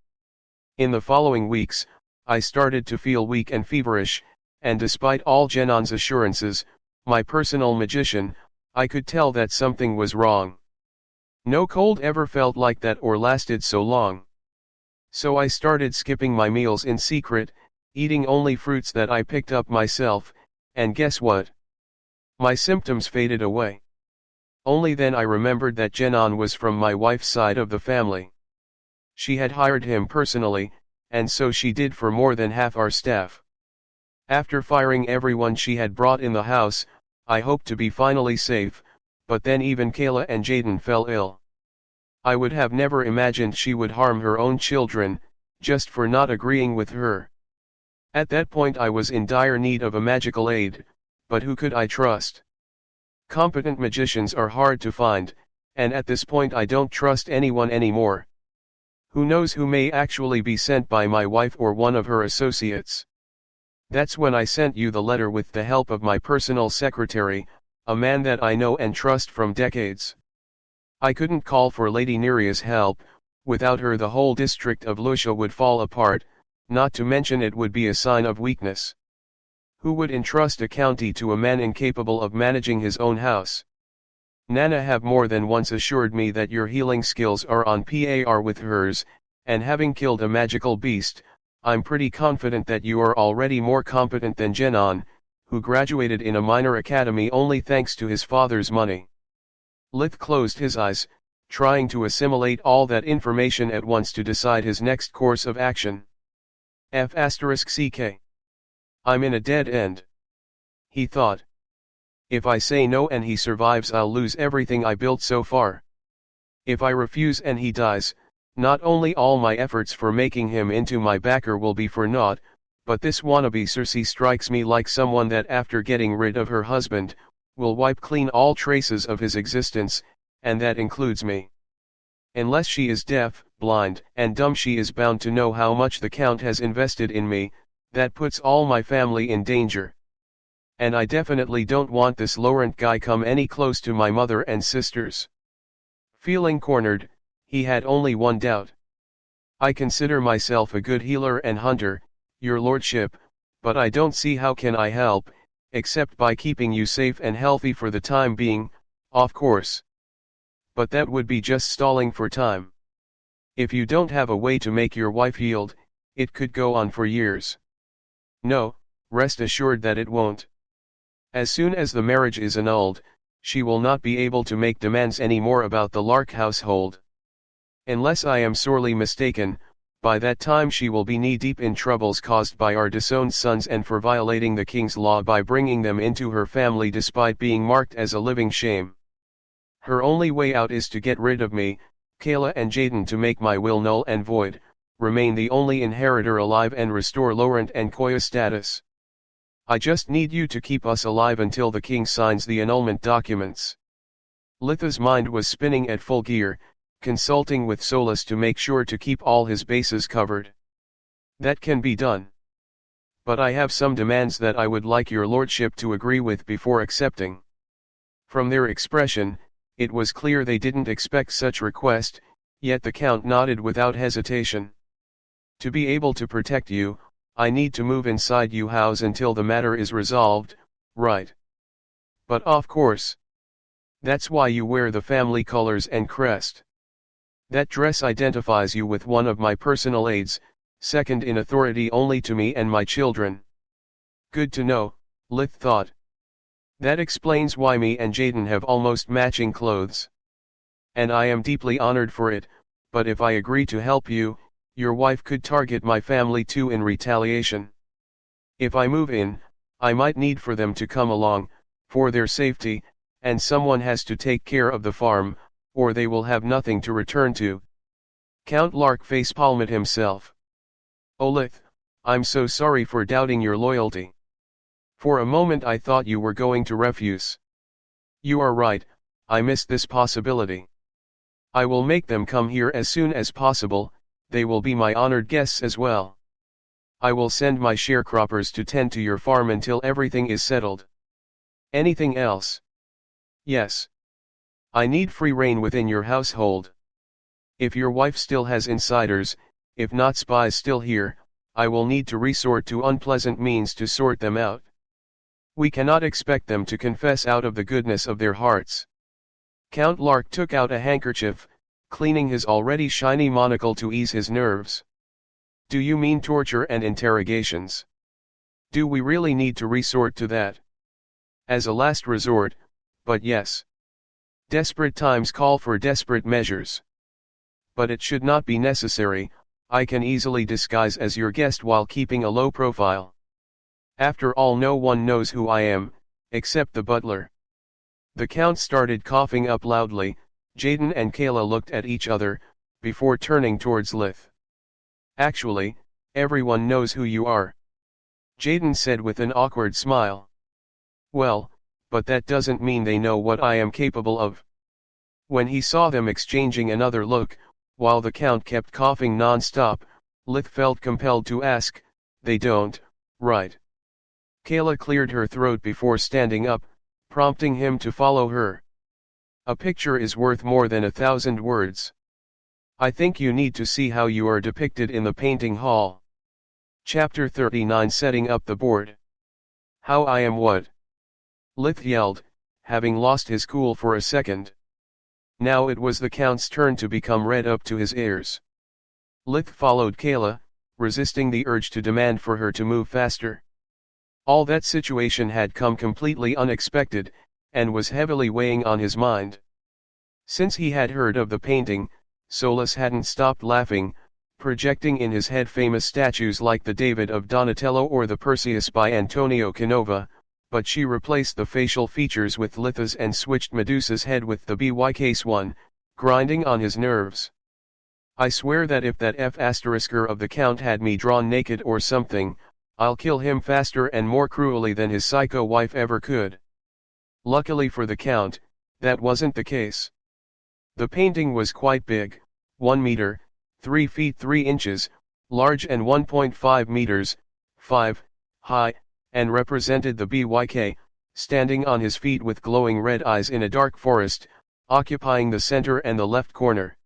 In the following weeks, I started to feel weak and feverish, and despite all Genon's assurances, my personal magician, I could tell that something was wrong. No cold ever felt like that or lasted so long. So I started skipping my meals in secret, eating only fruits that I picked up myself, and guess what? My symptoms faded away. Only then I remembered that Jenan was from my wife's side of the family. She had hired him personally, and so she did for more than half our staff. After firing everyone she had brought in the house, I hoped to be finally safe, but then even Kayla and Jaden fell ill. I would have never imagined she would harm her own children, just for not agreeing with her. At that point I was in dire need of a magical aid, but who could I trust? Competent magicians are hard to find, and at this point I don't trust anyone anymore. Who knows who may actually be sent by my wife or one of her associates. That's when I sent you the letter with the help of my personal secretary, a man that I know and trust from decades. I couldn't call for Lady Neria's help. Without her the whole district of Lucia would fall apart, not to mention it would be a sign of weakness. Who would entrust a county to a man incapable of managing his own house? Nana have more than once assured me that your healing skills are on par with hers, and having killed a magical beast, I'm pretty confident that you are already more competent than Jenan, who graduated in a minor academy only thanks to his father's money. Lith closed his eyes, trying to assimilate all that information at once to decide his next course of action. F***ck. I'm in a dead end. He thought. If I say no and he survives, I'll lose everything I built so far. If I refuse and he dies, not only all my efforts for making him into my backer will be for naught, but this wannabe Circe strikes me like someone that after getting rid of her husband, will wipe clean all traces of his existence, and that includes me. Unless she is deaf, blind, and dumb, she is bound to know how much the Count has invested in me. That puts all my family in danger. And I definitely don't want this Laurent guy come any close to my mother and sisters. Feeling cornered, he had only one doubt. I consider myself a good healer and hunter, your lordship, but I don't see how can I help, except by keeping you safe and healthy for the time being, of course. But that would be just stalling for time. If you don't have a way to make your wife yield, it could go on for years. No, rest assured that it won't. As soon as the marriage is annulled, she will not be able to make demands anymore about the Lark household. Unless I am sorely mistaken, by that time she will be knee-deep in troubles caused by our disowned sons and for violating the king's law by bringing them into her family despite being marked as a living shame. Her only way out is to get rid of me, Kayla and Jaden, to make my will null and void, remain the only inheritor alive and restore Laurent and Koya status. I just need you to keep us alive until the king signs the annulment documents. Litha's mind was spinning at full gear, consulting with Solus to make sure to keep all his bases covered. That can be done. But I have some demands that I would like your lordship to agree with before accepting. From their expression, it was clear they didn't expect such request, yet the Count nodded without hesitation. To be able to protect you, I need to move inside you house until the matter is resolved, right? But of course. That's why you wear the family colors and crest. That dress identifies you with one of my personal aides, second in authority only to me and my children. Good to know, Lith thought. That explains why me and Jaden have almost matching clothes. And I am deeply honored for it, but if I agree to help you, your wife could target my family too in retaliation. If I move in, I might need for them to come along, for their safety, and someone has to take care of the farm, or they will have nothing to return to. Count Lark facepalmed himself. Olith, I'm so sorry for doubting your loyalty. For a moment I thought you were going to refuse. You are right, I missed this possibility. I will make them come here as soon as possible, they will be my honored guests as well. I will send my sharecroppers to tend to your farm until everything is settled. Anything else? Yes. I need free reign within your household. If your wife still has insiders, if not spies still here, I will need to resort to unpleasant means to sort them out. We cannot expect them to confess out of the goodness of their hearts. Count Lark took out a handkerchief, cleaning his already shiny monocle to ease his nerves. Do you mean torture and interrogations? Do we really need to resort to that? As a last resort, but yes. Desperate times call for desperate measures. But it should not be necessary, I can easily disguise as your guest while keeping a low profile. After all, no one knows who I am, except the butler. The Count started coughing up loudly. Jaden and Kayla looked at each other, before turning towards Lith. Actually, everyone knows who you are, Jaden said with an awkward smile. Well, but that doesn't mean they know what I am capable of. When he saw them exchanging another look, while the Count kept coughing non-stop, Lith felt compelled to ask, they don't, right? Kayla cleared her throat before standing up, prompting him to follow her. A picture is worth more than 1,000 words. I think you need to see how you are depicted in the painting hall. Chapter 39, Setting up the board. How I am what? Lith yelled, having lost his cool for a second. Now it was the Count's turn to become red up to his ears. Lith followed Kayla, resisting the urge to demand for her to move faster. All that situation had come completely unexpected, and was heavily weighing on his mind. Since he had heard of the painting, Solus hadn't stopped laughing, projecting in his head famous statues like the David of Donatello or the Perseus by Antonio Canova, but she replaced the facial features with Lithas and switched Medusa's head with the BYK one, grinding on his nerves. I swear that if that F***er of the Count had me drawn naked or something, I'll kill him faster and more cruelly than his psycho wife ever could. Luckily for the Count, that wasn't the case. The painting was quite big, 1 meter, 3 feet 3 inches, large and 1.5 meters, 5, high, and represented the BYK, standing on his feet with glowing red eyes in a dark forest, occupying the center and the left corner.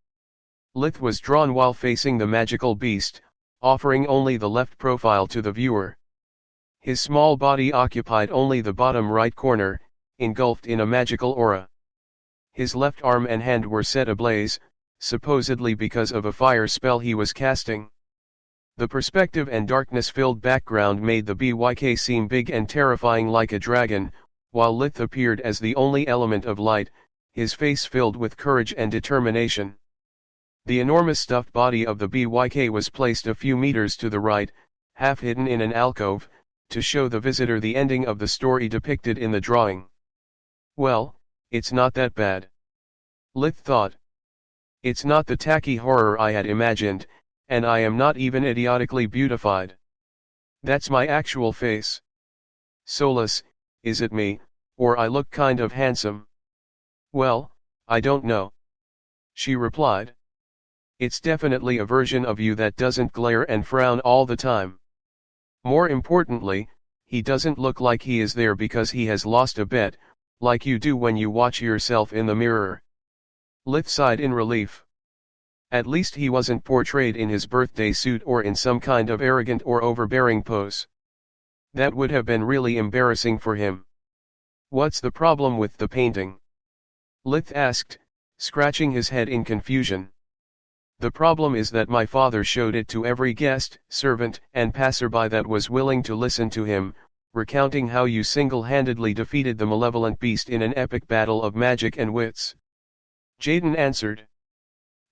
Lith was drawn while facing the magical beast, offering only the left profile to the viewer. His small body occupied only the bottom right corner, engulfed in a magical aura. His left arm and hand were set ablaze, supposedly because of a fire spell he was casting. The perspective and darkness-filled background made the BYK seem big and terrifying like a dragon, while Lith appeared as the only element of light, his face filled with courage and determination. The enormous stuffed body of the BYK was placed a few meters to the right, half hidden in an alcove, to show the visitor the ending of the story depicted in the drawing. Well, it's not that bad, Lith thought. It's not the tacky horror I had imagined, and I am not even idiotically beautified. That's my actual face. Solus, is it me, or I look kind of handsome? Well, I don't know, she replied. It's definitely a version of you that doesn't glare and frown all the time. More importantly, he doesn't look like he is there because he has lost a bet, like you do when you watch yourself in the mirror. Lith sighed in relief. At least he wasn't portrayed in his birthday suit or in some kind of arrogant or overbearing pose. That would have been really embarrassing for him. What's the problem with the painting? Lith asked, scratching his head in confusion. The problem is that my father showed it to every guest, servant, and passerby that was willing to listen to him, recounting how you single-handedly defeated the malevolent beast in an epic battle of magic and wits. Jaden answered.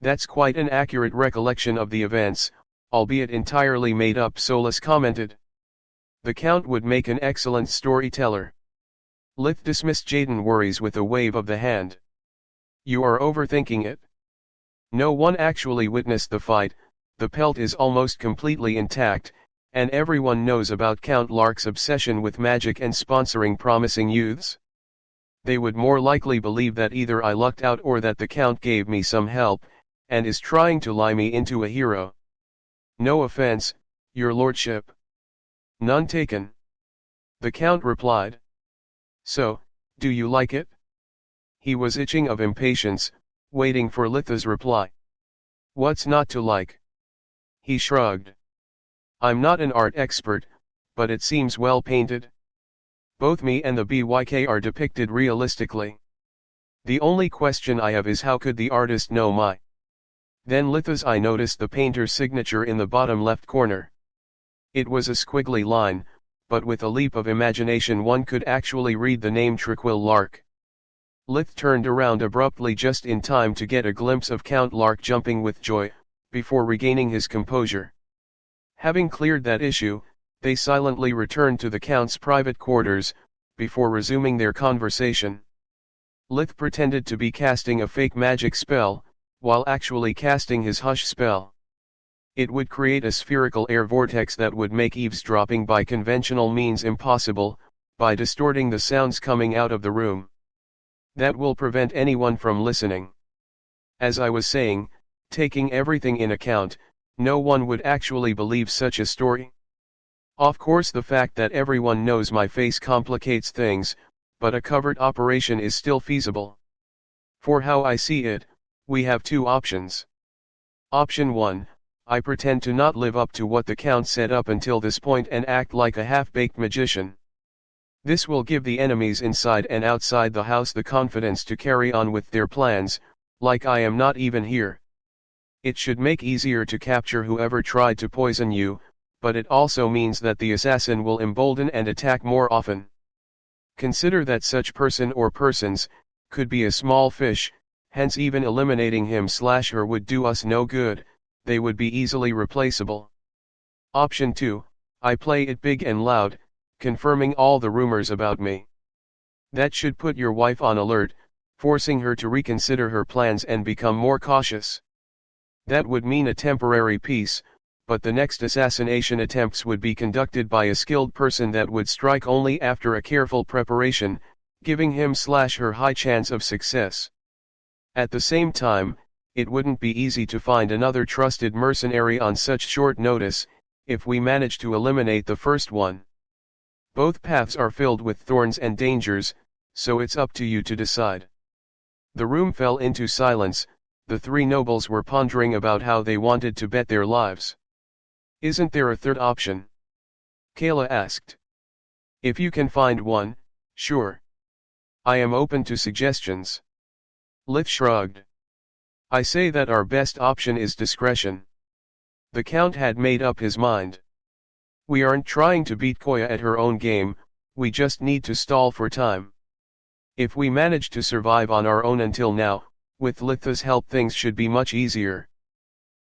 That's quite an accurate recollection of the events, albeit entirely made up, Solus commented. The Count would make an excellent storyteller. Lith dismissed Jaden's worries with a wave of the hand. You are overthinking it. No one actually witnessed the fight, the pelt is almost completely intact, and everyone knows about Count Lark's obsession with magic and sponsoring promising youths. They would more likely believe that either I lucked out or that the Count gave me some help, and is trying to lie me into a hero. No offense, your lordship. None taken. The Count replied. So, do you like it? He was itching of impatience, waiting for Litha's reply. What's not to like? He shrugged. I'm not an art expert, but it seems well painted. Both me and the BYK are depicted realistically. The only question I have is how could the artist know my... Then Litha's eye noticed the painter's signature in the bottom left corner. It was a squiggly line, but with a leap of imagination one could actually read the name Tranquil Lark. Lith turned around abruptly just in time to get a glimpse of Count Lark jumping with joy, before regaining his composure. Having cleared that issue, they silently returned to the Count's private quarters, before resuming their conversation. Lith pretended to be casting a fake magic spell, while actually casting his hush spell. It would create a spherical air vortex that would make eavesdropping by conventional means impossible, by distorting the sounds coming out of the room. That will prevent anyone from listening. As I was saying, taking everything in account, no one would actually believe such a story. Of course, the fact that everyone knows my face complicates things, but a covert operation is still feasible. For how I see it, we have two options. Option 1, I pretend to not live up to what the Count said up until this point and act like a half-baked magician. This will give the enemies inside and outside the house the confidence to carry on with their plans, like I am not even here. It should make easier to capture whoever tried to poison you, but it also means that the assassin will embolden and attack more often. Consider that such person or persons could be a small fish, hence even eliminating him/her would do us no good, they would be easily replaceable. Option 2, I play it big and loud, confirming all the rumors about me. That should put your wife on alert, forcing her to reconsider her plans and become more cautious. That would mean a temporary peace, but the next assassination attempts would be conducted by a skilled person that would strike only after a careful preparation, giving him/her high chance of success. At the same time, it wouldn't be easy to find another trusted mercenary on such short notice, if we manage to eliminate the first one. Both paths are filled with thorns and dangers, so it's up to you to decide. The room fell into silence. The three nobles were pondering about how they wanted to bet their lives. Isn't there a third option? Kayla asked. If you can find one, sure. I am open to suggestions. Lith shrugged. I say that our best option is discretion. The Count had made up his mind. We aren't trying to beat Koya at her own game, we just need to stall for time. If we manage to survive on our own until now, with Litha's help things should be much easier.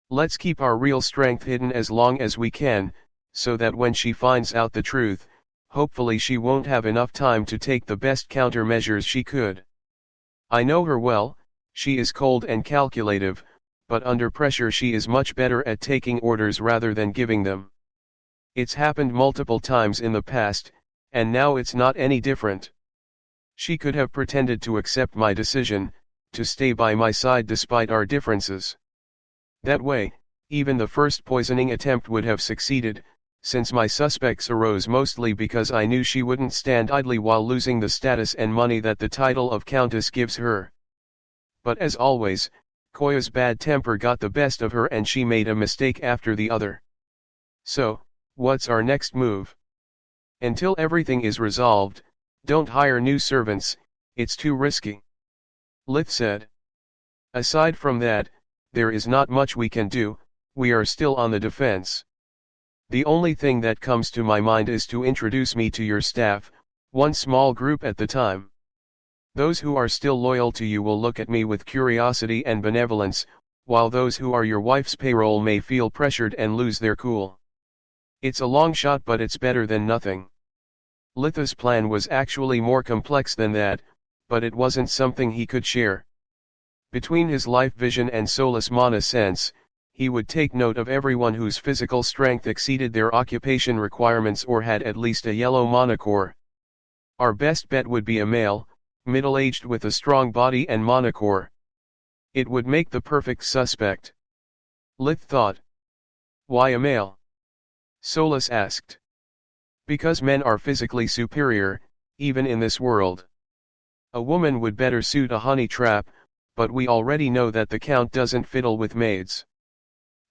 Let's keep our real strength hidden as long as we can, so that when she finds out the truth, hopefully she won't have enough time to take the best countermeasures she could. I know her well, she is cold and calculative, but under pressure she is much better at taking orders rather than giving them. It's happened multiple times in the past, and now it's not any different. She could have pretended to accept my decision, to stay by my side despite our differences. That way, even the first poisoning attempt would have succeeded, since my suspects arose mostly because I knew she wouldn't stand idly while losing the status and money that the title of Countess gives her. But as always, Koya's bad temper got the best of her and she made a mistake after the other. So, what's our next move? Until everything is resolved, don't hire new servants, it's too risky. Lith said. Aside from that, there is not much we can do, we are still on the defense. The only thing that comes to my mind is to introduce me to your staff, one small group at the time. Those who are still loyal to you will look at me with curiosity and benevolence, while those who are your wife's payroll may feel pressured and lose their cool. It's a long shot, but it's better than nothing. Litha's plan was actually more complex than that, but it wasn't something he could share. Between his life vision and solus mana sense, he would take note of everyone whose physical strength exceeded their occupation requirements or had at least a yellow mana core. Our best bet would be a male, middle-aged with a strong body and mana core. It would make the perfect suspect. Lith thought. Why a male? Solus asked. Because men are physically superior, even in this world. A woman would better suit a honey trap, but we already know that the Count doesn't fiddle with maids.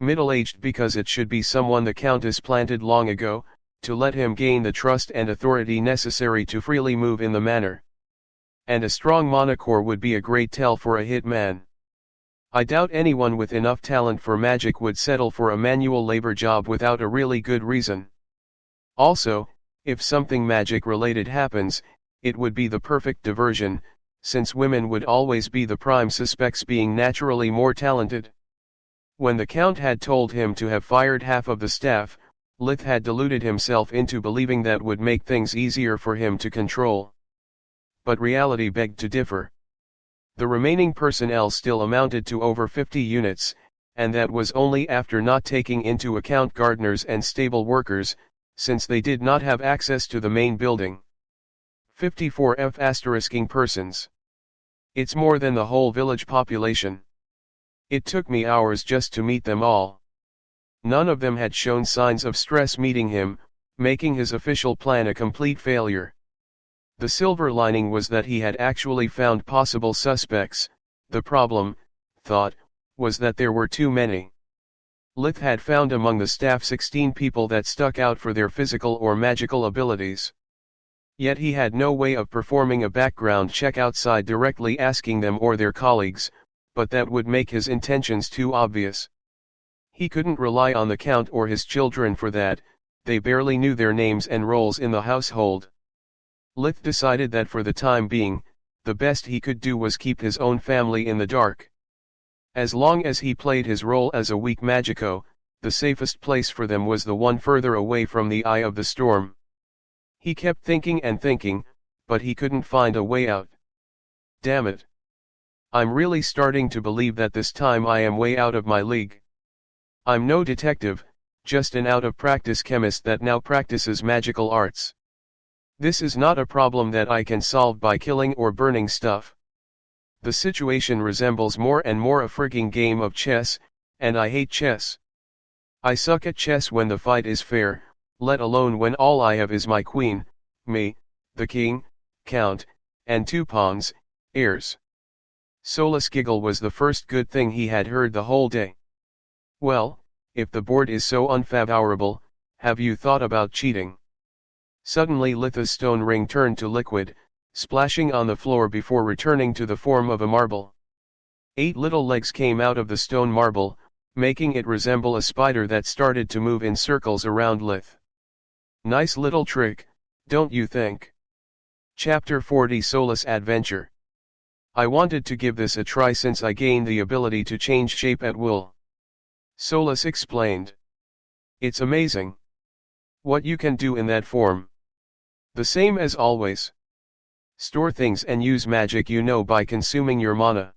Middle-aged because it should be someone the Countess planted long ago, to let him gain the trust and authority necessary to freely move in the manor. And a strong mana core would be a great tell for a hit man. I doubt anyone with enough talent for magic would settle for a manual labor job without a really good reason. Also, if something magic-related happens, it would be the perfect diversion, since women would always be the prime suspects, being naturally more talented. When the Count had told him to have fired half of the staff, Lith had deluded himself into believing that would make things easier for him to control. But reality begged to differ. The remaining personnel still amounted to over 50 units, and that was only after not taking into account gardeners and stable workers, since they did not have access to the main building. 54 persons. It's more than the whole village population. It took me hours just to meet them all. None of them had shown signs of stress meeting him, making his official plan a complete failure. The silver lining was that he had actually found possible suspects. The problem, thought, was that there were too many. Lith had found among the staff 16 people that stuck out for their physical or magical abilities. Yet he had no way of performing a background check outside directly asking them or their colleagues, but that would make his intentions too obvious. He couldn't rely on the Count or his children for that. They barely knew their names and roles in the household. Lith decided that for the time being, the best he could do was keep his own family in the dark. As long as he played his role as a weak magico, the safest place for them was the one further away from the eye of the storm. He kept thinking and thinking, but he couldn't find a way out. Damn it. I'm really starting to believe that this time I am way out of my league. I'm no detective, just an out-of-practice chemist that now practices magical arts. This is not a problem that I can solve by killing or burning stuff. The situation resembles more and more a frigging game of chess, and I hate chess. I suck at chess when the fight is fair, let alone when all I have is my queen, me, the king, count, and 2 pawns, heirs. Solus' giggle was the first good thing he had heard the whole day. Well, if the board is so unfavorable, have you thought about cheating? Suddenly Litha's stone ring turned to liquid, splashing on the floor before returning to the form of a marble. 8 little legs came out of the stone marble, making it resemble a spider that started to move in circles around Lith. Nice little trick, don't you think? Chapter 40 Solus Adventure. I wanted to give this a try since I gained the ability to change shape at will. Solus explained. It's amazing what you can do in that form. The same as always. Store things and use magic you know by consuming your mana.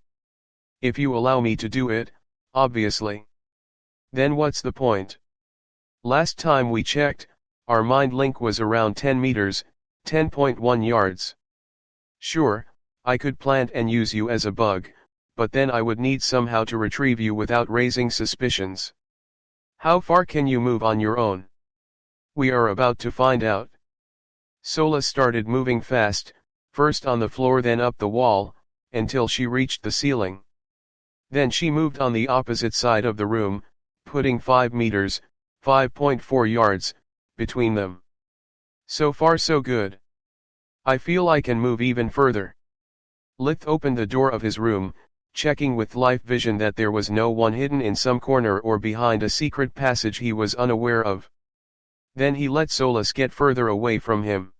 If you allow me to do it, obviously. Then what's the point? Last time we checked, our mind link was around 10 meters, 10.1 yards. Sure, I could plant and use you as a bug, but then I would need somehow to retrieve you without raising suspicions. How far can you move on your own? We are about to find out. Solus started moving fast, first on the floor then up the wall, until she reached the ceiling. Then she moved on the opposite side of the room, putting 5 meters, 5.4 yards, between them. So far so good. I feel I can move even further. Lith opened the door of his room, checking with life vision that there was no one hidden in some corner or behind a secret passage he was unaware of. Then he let Solus get further away from him.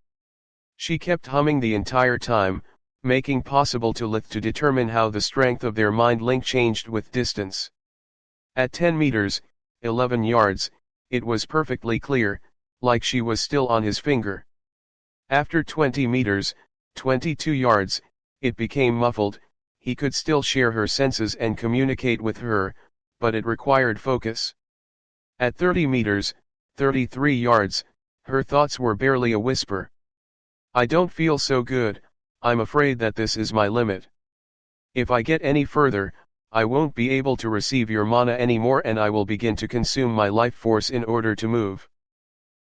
She kept humming the entire time, making possible to Lith to determine how the strength of their mind link changed with distance. At 10 meters, 11 yards, it was perfectly clear, like she was still on his finger. After 20 meters, 22 yards, it became muffled. He could still share her senses and communicate with her, but it required focus. At 30 meters, 33 yards, her thoughts were barely a whisper. I don't feel so good, I'm afraid that this is my limit. If I get any further, I won't be able to receive your mana anymore and I will begin to consume my life force in order to move.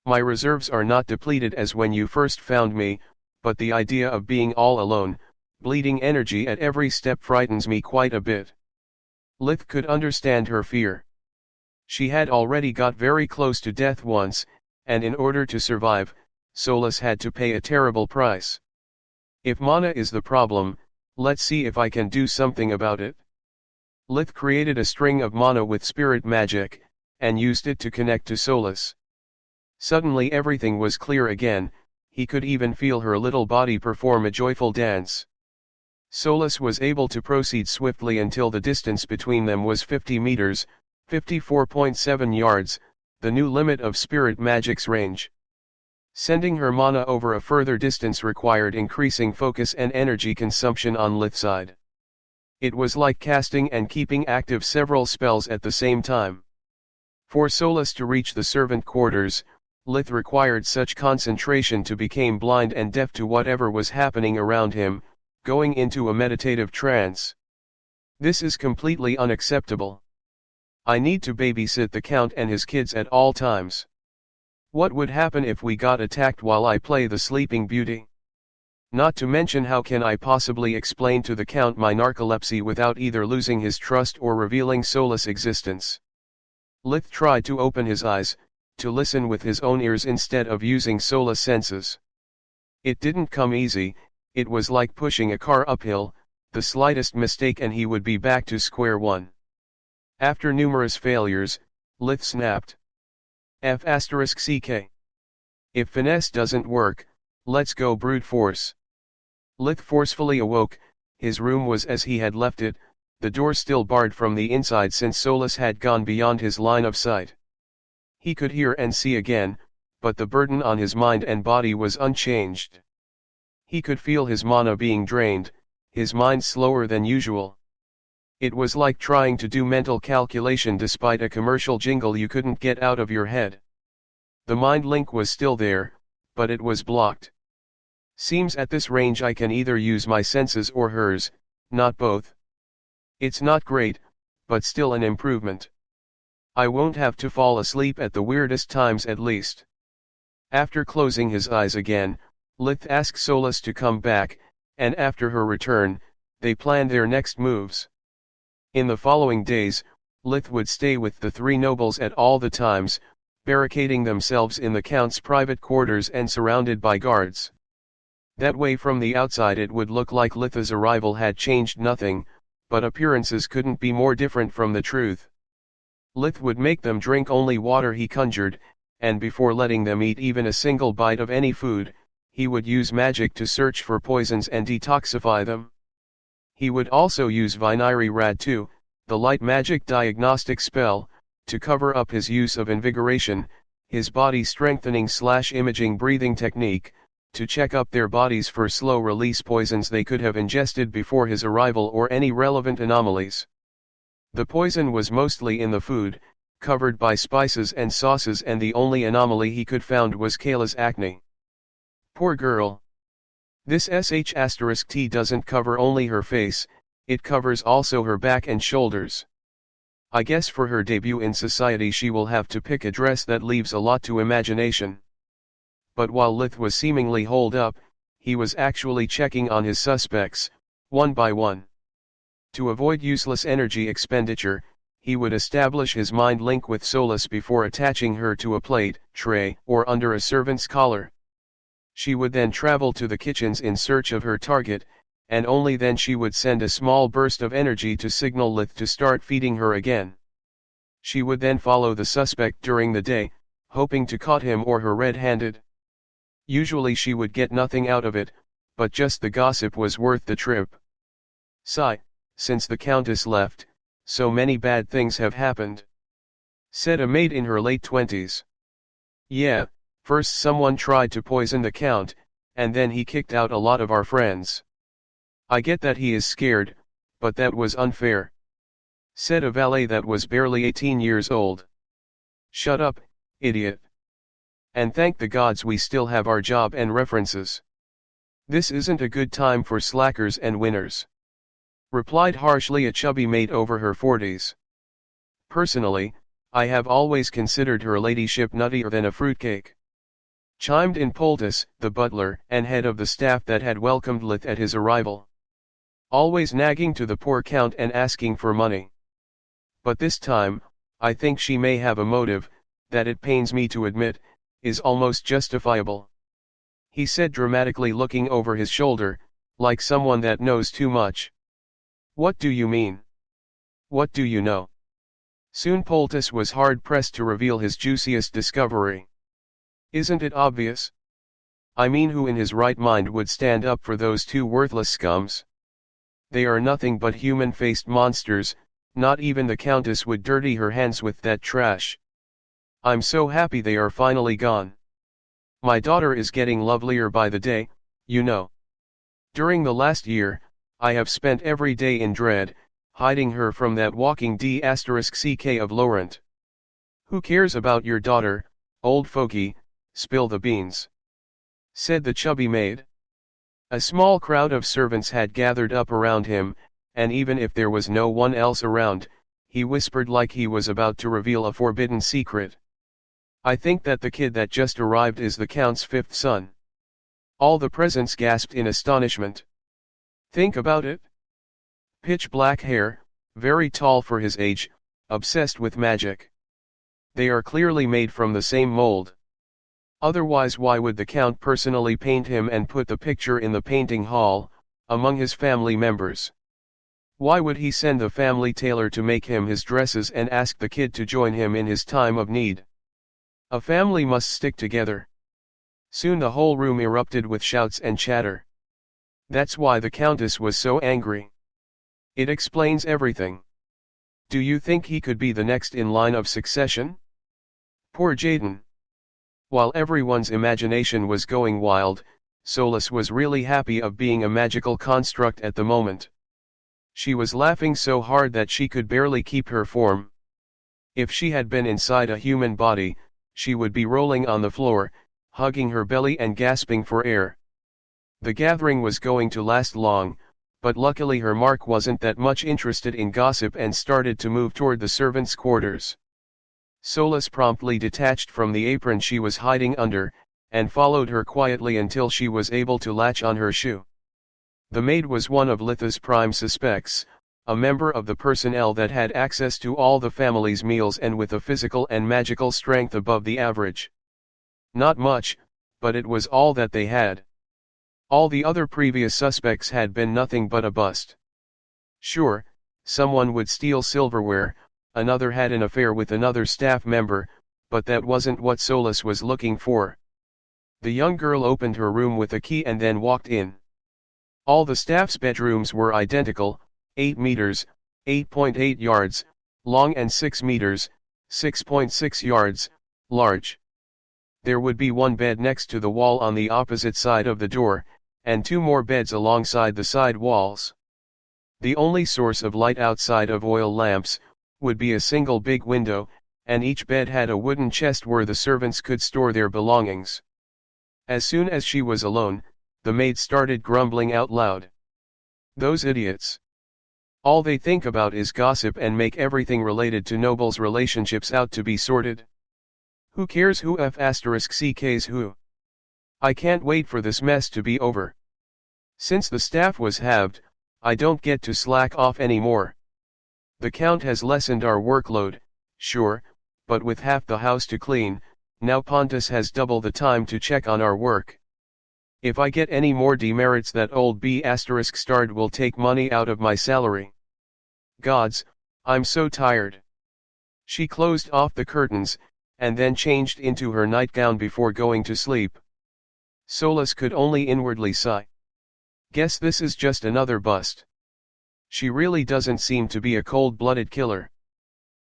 My reserves are not depleted as when you first found me, but the idea of being all alone, bleeding energy at every step frightens me quite a bit. Lith could understand her fear. She had already got very close to death once, and in order to survive, Solus had to pay a terrible price. If mana is the problem, let's see if I can do something about it. Lith created a string of mana with spirit magic, and used it to connect to Solus. Suddenly everything was clear again, he could even feel her little body perform a joyful dance. Solus was able to proceed swiftly until the distance between them was 50 meters, 54.7 yards, the new limit of spirit magic's range. Sending her mana over a further distance required increasing focus and energy consumption on Lith's side. It was like casting and keeping active several spells at the same time. For Solus to reach the servant quarters, Lith required such concentration to become blind and deaf to whatever was happening around him, going into a meditative trance. This is completely unacceptable. I need to babysit the Count and his kids at all times. What would happen if we got attacked while I play the Sleeping Beauty? Not to mention, how can I possibly explain to the Count my narcolepsy without either losing his trust or revealing Solus' existence? Lith tried to open his eyes, to listen with his own ears instead of using Solus' senses. It didn't come easy. It was like pushing a car uphill, the slightest mistake and he would be back to square one. After numerous failures, Lith snapped. F***ck. If finesse doesn't work, let's go brute force. Lith forcefully awoke. His room was as he had left it, the door still barred from the inside since Solus had gone beyond his line of sight. He could hear and see again, but the burden on his mind and body was unchanged. He could feel his mana being drained, his mind slower than usual. It was like trying to do mental calculation despite a commercial jingle you couldn't get out of your head. The mind link was still there, but it was blocked. Seems at this range I can either use my senses or hers, not both. It's not great, but still an improvement. I won't have to fall asleep at the weirdest times at least. After closing his eyes again, Lith asked Solus to come back, and after her return, they planned their next moves. In the following days, Lith would stay with the three nobles at all the times, barricading themselves in the Count's private quarters and surrounded by guards. That way from the outside it would look like Lith's arrival had changed nothing, but appearances couldn't be more different from the truth. Lith would make them drink only water he conjured, and before letting them eat even a single bite of any food, he would use magic to search for poisons and detoxify them. He would also use Viniri Rad 2, the light magic diagnostic spell, to cover up his use of invigoration, his body strengthening / imaging breathing technique, to check up their bodies for slow release poisons they could have ingested before his arrival or any relevant anomalies. The poison was mostly in the food, covered by spices and sauces, and the only anomaly he could found was Kayla's acne. Poor girl. This **T doesn't cover only her face, it covers also her back and shoulders. I guess for her debut in society she will have to pick a dress that leaves a lot to imagination. But while Lith was seemingly holed up, he was actually checking on his suspects, one by one. To avoid useless energy expenditure, he would establish his mind link with Solus before attaching her to a plate, tray, or under a servant's collar. She would then travel to the kitchens in search of her target, and only then she would send a small burst of energy to signal Lith to start feeding her again. She would then follow the suspect during the day, hoping to caught him or her red-handed. Usually she would get nothing out of it, but just the gossip was worth the trip. Sigh, since the Countess left, so many bad things have happened, said a maid in her late 20s. Yeah, first someone tried to poison the Count, and then he kicked out a lot of our friends. I get that he is scared, but that was unfair, said a valet that was barely 18 years old. Shut up, idiot. And thank the gods we still have our job and references. This isn't a good time for slackers and winners, replied harshly a chubby maid over her 40s. Personally, I have always considered her ladyship nuttier than a fruitcake, chimed in Poultice, the butler and head of the staff that had welcomed Lith at his arrival. Always nagging to the poor Count and asking for money. But this time, I think she may have a motive, that it pains me to admit, is almost justifiable, he said dramatically, looking over his shoulder, like someone that knows too much. What do you mean? What do you know? Soon Poultice was hard-pressed to reveal his juiciest discovery. Isn't it obvious? I mean, who in his right mind would stand up for those two worthless scums? They are nothing but human-faced monsters, not even the Countess would dirty her hands with that trash. I'm so happy they are finally gone. My daughter is getting lovelier by the day, you know. During the last year, I have spent every day in dread, hiding her from that walking d*ck of Laurent. Who cares about your daughter, old fogey, spill the beans, said the chubby maid. A small crowd of servants had gathered up around him, and even if there was no one else around, he whispered like he was about to reveal a forbidden secret. I think that the kid that just arrived is the Count's fifth son. All the presents gasped in astonishment. Think about it. Pitch black hair, very tall for his age, obsessed with magic. They are clearly made from the same mold. Otherwise, why would the Count personally paint him and put the picture in the painting hall, among his family members? Why would he send the family tailor to make him his dresses and ask the kid to join him in his time of need? A family must stick together. Soon the whole room erupted with shouts and chatter. That's why the Countess was so angry. It explains everything. Do you think he could be the next in line of succession? Poor Jaden. While everyone's imagination was going wild, Solus was really happy of being a magical construct at the moment. She was laughing so hard that she could barely keep her form. If she had been inside a human body, she would be rolling on the floor, hugging her belly and gasping for air. The gathering was going to last long, but luckily her Mark wasn't that much interested in gossip and started to move toward the servants' quarters. Solus promptly detached from the apron she was hiding under, and followed her quietly until she was able to latch on her shoe. The maid was one of Litha's prime suspects, a member of the personnel that had access to all the family's meals and with a physical and magical strength above the average. Not much, but it was all that they had. All the other previous suspects had been nothing but a bust. Sure, someone would steal silverware, another had an affair with another staff member, but that wasn't what Solus was looking for. The young girl opened her room with a key and then walked in. All the staff's bedrooms were identical, 8 meters, 8.8 yards, long and 6 meters, 6.6 yards, large. There would be one bed next to the wall on the opposite side of the door, and 2 more beds alongside the side walls. The only source of light outside of oil lamps would be a single big window, and each bed had a wooden chest where the servants could store their belongings. As soon as she was alone, the maid started grumbling out loud. Those idiots. All they think about is gossip and make everything related to nobles' relationships out to be sordid. Who cares who f***ck's who? I can't wait for this mess to be over. Since the staff was halved, I don't get to slack off anymore. The Count has lessened our workload, sure, but with half the house to clean, now Pontus has double the time to check on our work. If I get any more demerits, that old B***** will take money out of my salary. Gods, I'm so tired. She closed off the curtains, and then changed into her nightgown before going to sleep. Solus could only inwardly sigh. Guess this is just another bust. She really doesn't seem to be a cold-blooded killer.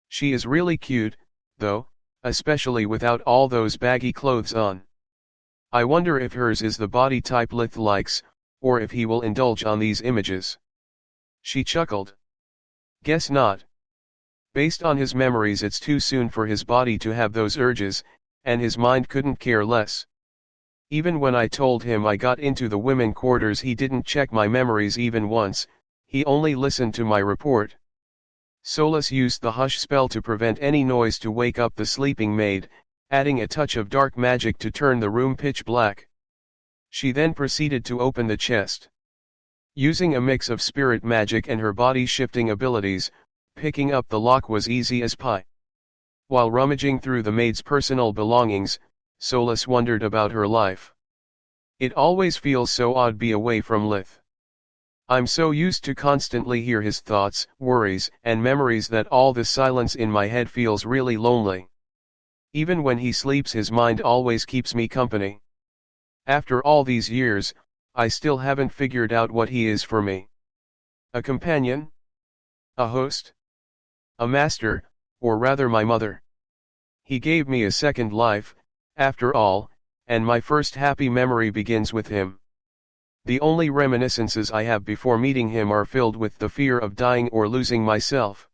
She is really cute, though, especially without all those baggy clothes on. I wonder if hers is the body type Lith likes, or if he will indulge on these images. She chuckled. Guess not. Based on his memories, it's too soon for his body to have those urges, and his mind couldn't care less. Even when I told him I got into the women quarters, he didn't check my memories even once, he only listened to my report. Solus used the hush spell to prevent any noise to wake up the sleeping maid, adding a touch of dark magic to turn the room pitch black. She then proceeded to open the chest. Using a mix of spirit magic and her body-shifting abilities, picking up the lock was easy as pie. While rummaging through the maid's personal belongings, Solus wondered about her life. It always feels so odd be away from Lith. I'm so used to constantly hear his thoughts, worries, and memories that all the silence in my head feels really lonely. Even when he sleeps, his mind always keeps me company. After all these years, I still haven't figured out what he is for me. A companion? A host? A master, or rather my mother. He gave me a second life, after all, and my first happy memory begins with him. The only reminiscences I have before meeting him are filled with the fear of dying or losing myself.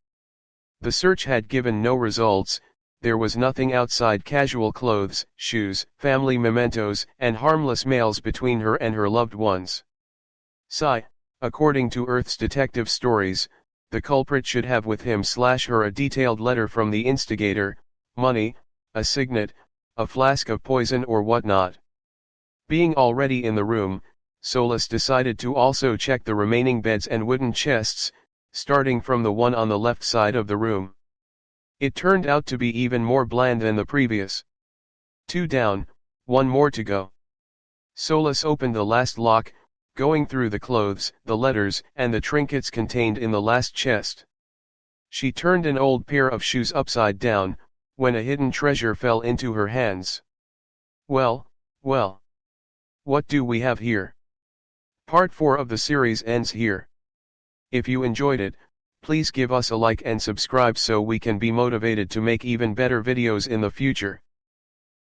The search had given no results. There was nothing outside casual clothes, shoes, family mementos, and harmless mails between her and her loved ones. Sigh, according to Earth's detective stories, the culprit should have with him/her a detailed letter from the instigator, money, a signet, a flask of poison or whatnot. Being already in the room, Solus decided to also check the remaining beds and wooden chests, starting from the one on the left side of the room. It turned out to be even more bland than the previous. 2 down, 1 more to go. Solus opened the last lock, going through the clothes, the letters, and the trinkets contained in the last chest. She turned an old pair of shoes upside down, when a hidden treasure fell into her hands. Well, well. What do we have here? Part 4 of the series ends here. If you enjoyed it, please give us a like and subscribe so we can be motivated to make even better videos in the future.